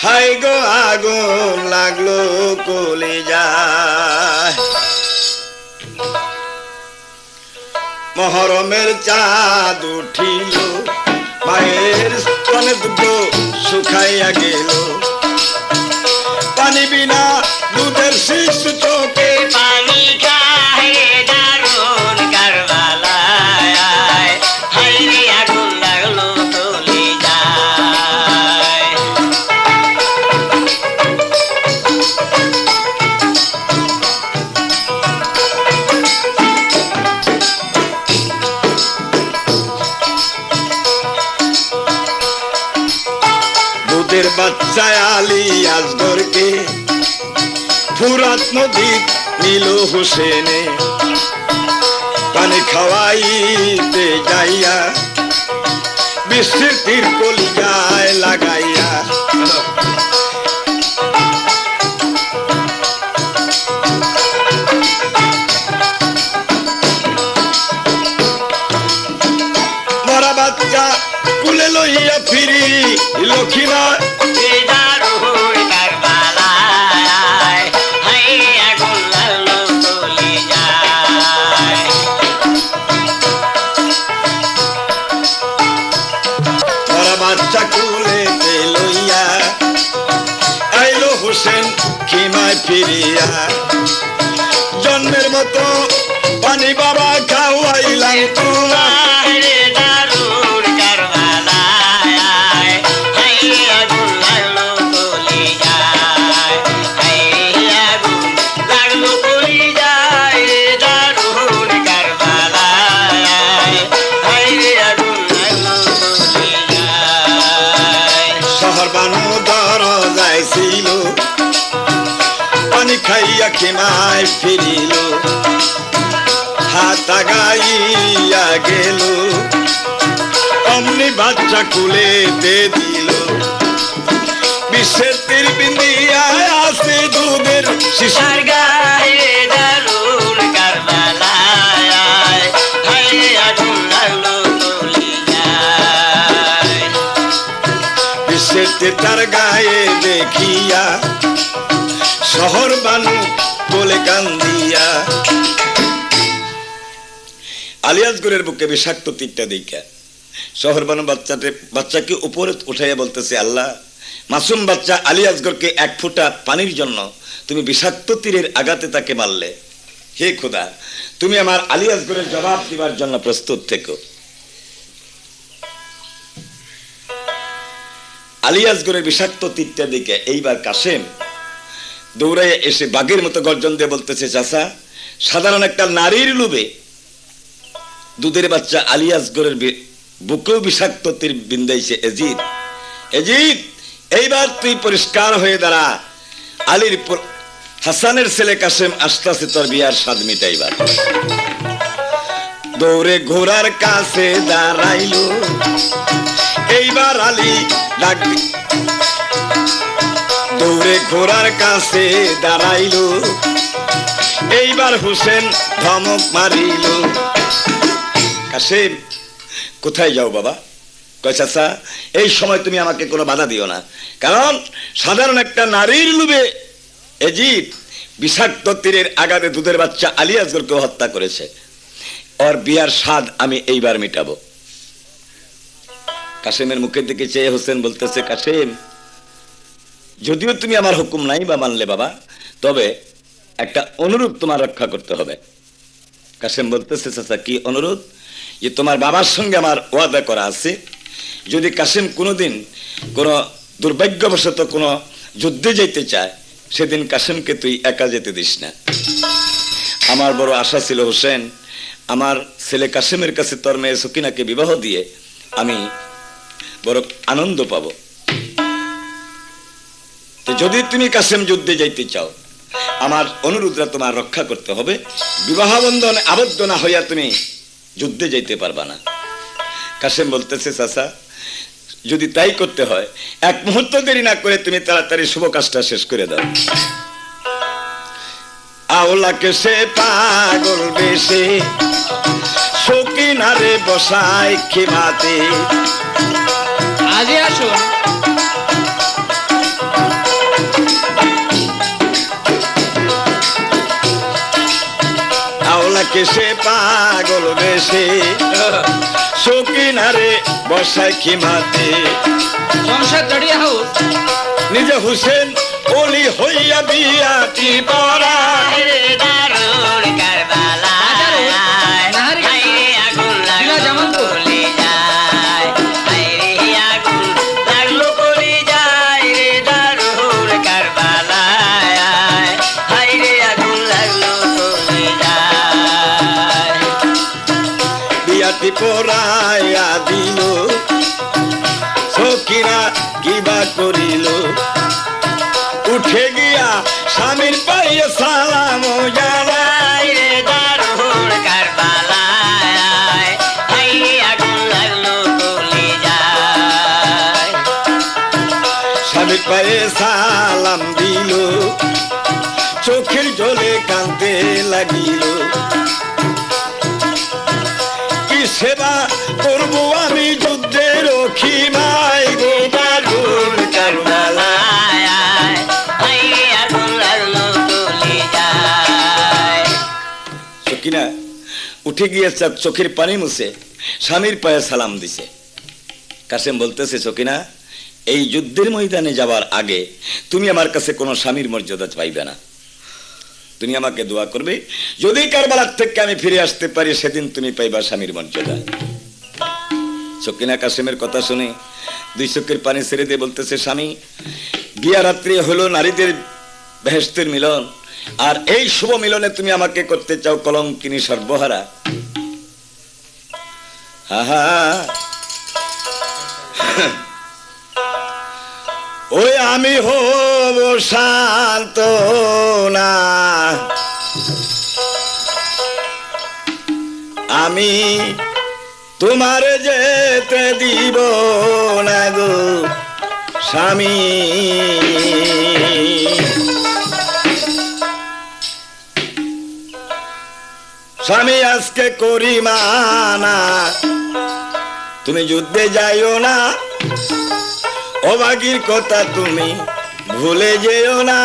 হাই গো আগুন লাগলো কলিজায় মহরমের চাঁদ উঠিল মায়ের স্তনে দুটো শুকাইয়া গেল পানি বিনা দুধের শিশু চোখে পানি খায় দারুণ কারবালায় হাই রে আগুন লাগলো কলিজায় দুধের বাচ্চায় আলী আসগরকে ফুরাত নদী নিল হোসেনে পানি খাওয়াইতে যাইয়া বিশ্বের তীর কলিজায় লাগাইয়া মরা বাচ্চা কুলে লইয়া ফিরি লক্ষ্মীমা বাচ্চা কুলেতে লইয়া আইলো হোসেন খিমায় ফিরিয়া জন্মের মতো পানি বাবা খাওয়াইলাম তোমার ছিল পানি খাইয়া খিমায় ফিরিল হাত আগাইয়া গেল অমনি বাচ্চা কুলেতে দিল বিশ্বের তীর বিন্দিয়া আছে দুধের শিশার গায়ে দারুণ কারবালায় হায় আগুন লাগলো কলিজায় তার গায়ে দেখিয়া শহর বানু বলে কান্দিয়া। আলিয়াজগড়ের বুকে বিষাক্ত তীরটা দেখা শহর বানু বাচ্চাকে উপরে উঠাইয়া বলতেছে, আল্লাহ, মাসুম বাচ্চা আলিয়াজগড়কে এক ফোঁটা পানির জন্য তুমি বিষাক্ত তীরের আঘাতে তাকে মারলে। হে খোদা, তুমি আমার আলিয়াজগড়ের জবাব দিবার জন্য প্রস্তুত থেকো। আলিয়াজগড়ের বিষাক্ত তীরটা দিকে এইবার কাশেম দৌড়াইয়া এসে বাঘের মতো গর্জন দিয়ে বলতেছে, চাচা, সাধারণ একটা নারীর লোভে দুধের বাচ্চা আলিয়াজগড়ের বুকেও বিষাক্ত তীর বিন্দাইছে। এজিদ, এজিদ, এইবার তুই পরিষ্কার হয়ে দাঁড়া। আলীর হাসানের ছেলে কাশেম আসতেছে তোর বিয়ার স্বাদ মিটাইবার। দৌড়ে ঘোড়ার কাছে দাঁড়াইল, এইবার আলী ডাক দৌড়ে ঘোড়ার কাছে দাঁড়াইল, এইবার হোসেন ধমক মারিল। কাশেম, কোথায় যাও বাবা? কয়, চাচা, এই সময় তুমি আমাকে কোনো বাধা দিও না, কারণ সাধারণ একটা নারীর লোভে এজিদ বিষাক্ত তীরের আঘাতে দুধের বাচ্চা আলিয়াজগড়কে হত্যা করেছে। ওর বিয়ার স্বাদ আমি এইবার মিটাবো। কাশেমের মুখের দিকে চেয়ে হোসেন বলতেছে, কাশেম, যদিও তুমি আমার হুকুম নাই বা মানলে বাবা, তবে একটা অনুরোধ তোমার রক্ষা করতে হবে। কাশেম বলতেছে, চাচা, কি অনুরোধ? যে তোমার বাবার সঙ্গে আমার ওয়াদা করা আছে, যদি কাশেম কোনোদিন কোনো দুর্ভাগ্যবশত কোনো যুদ্ধে যেতে চায়, সেদিন কাশেমকে তুই একা যেতে দিস না। আমার বড় আশা ছিল হোসেন, আমার ছেলে কাশেমের কাছে তোর মেয়ে সকিনাকে বিবাহ দিয়ে আমি বড় আনন্দ পাব। যদি তুমি কাশেম যুদ্ধে যাইতে চাও, আমার অনুরোধটা তোমার রক্ষা করতে হবে। বিবাহ বন্ধনে আবদ্ধ না হইয়া তুমি যুদ্ধে যাইতে পারবা না। কাশেম বলতেছে, চাচা, যদি তাই করতে হয়, এক মুহূর্ত দেরি না করে তুমি তাড়াতাড়ি শুভ কাজটা শেষ করে দাও। আওলাকে সে পাগল বেশে সকিনারে বসায় খিমাতে। আজই আসুন। আওলাকে সে পাগল বেশে সকিনারে বসায় খিমাতে। সংসার জড়িয়ে হাউস নিজে হোসেন ওলি হইয়া বিয়াটি পড়া। বিয়াটি পড়াইয়া দিল, সকিনা কিবা করিল, উঠে গিয়া স্বামীর পায়ে সালাম জানাই। স্বামীর পায়ে সালাম দিল, চোখের জলে কাঁদতে লাগিল। কি সেবা করবো আমি যুদ্ধের খিমাই গো দারুল কারবালা। সকিনা উঠে গিয়ে চোখের পানি মুছে স্বামীর পায়ে সালাম দিছে। কাশেম বলতেছে, সকিনা, এই যুদ্ধের ময়দানে যাওয়ার আগে তুমি আমার কাছে কোনো স্বামীর মর্যাদা পাইবে না। তুমি আমাকে দোয়া করবে, যদি কারবালার থেকে আমি ফিরে আসতে পারি, সেদিন তুমি পাইবা স্বামীর মর্যাদা। সকিনা কাশেমের কথা শুনে দুই চোখের পানি ছেড়ে দিয়ে বলতেছে, স্বামী, বিয়া রাত্রি হলো নারীদের বেহেশতের মিলন, আর এই শুভ মিলনে তুমি আমাকে করতে চাও কলঙ্কিনী সর্বহারা। হা ওই আমি হব শান্ত না, আমি তোমার যেতে দিব না গো স্বামী। স্বামী আজকে করি মানা, তুমি যুদ্ধে যাইও না, অবাগির কথা তুমি ভুলে যেও না।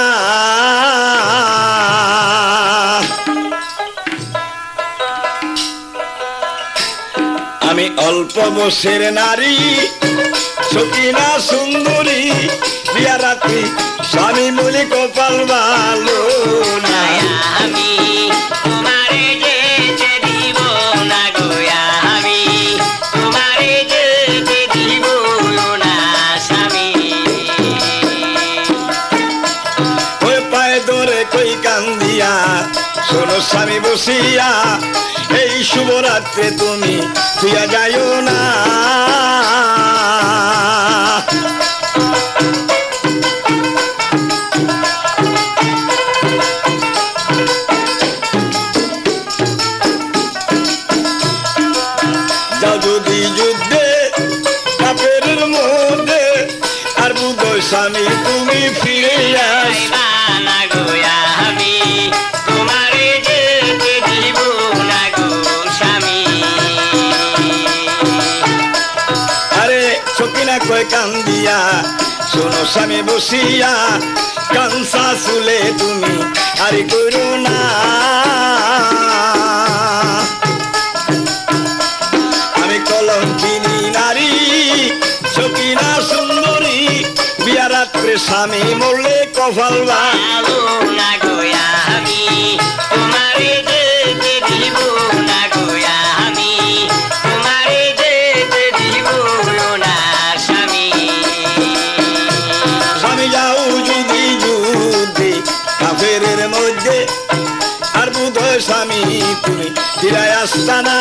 আমি অল্প বয়সের নারী, সকিনা সুন্দরী, বিয়া রাত্রি স্বামী বলে কপাল ভালো না। আমি তোমারে যেতে দিব না গোয়া, আমি তোমারে যেতে দিব না স্বামী। ওই পায়ে ধরে কই কান্দিয়া শোনো স্বামী বসিয়া, এই শুভরাত্রে তুমি তুইয়া যাইও না। যাও যদি যুদ্ধে কাপের মধ্যে, আর বুধ স্বামী তুমি ফিরে আস। না গোয়া, আমি তোমারে যেতে দিব না গো স্বামী। আরে সকিনা কয় কান্দিয়া শোনো স্বামী বসিয়া, কানসা চুলে তুমি আরে করো না। আমি কলঙ্কিনী নারী, সকিনা সুন্দরী, বিয়া রাত্রে স্বামী মরলে কপাল ভালো না গোয়া, আমি তোমারে যেতে দিব না গোয়া, আমি তোমারে যেতে দিব না স্বামী। স্বামী যাও যদি যুদ্ধে কাফের মধ্যে, আর বুধ স্বামী তুমি ফিরায় আসতা না।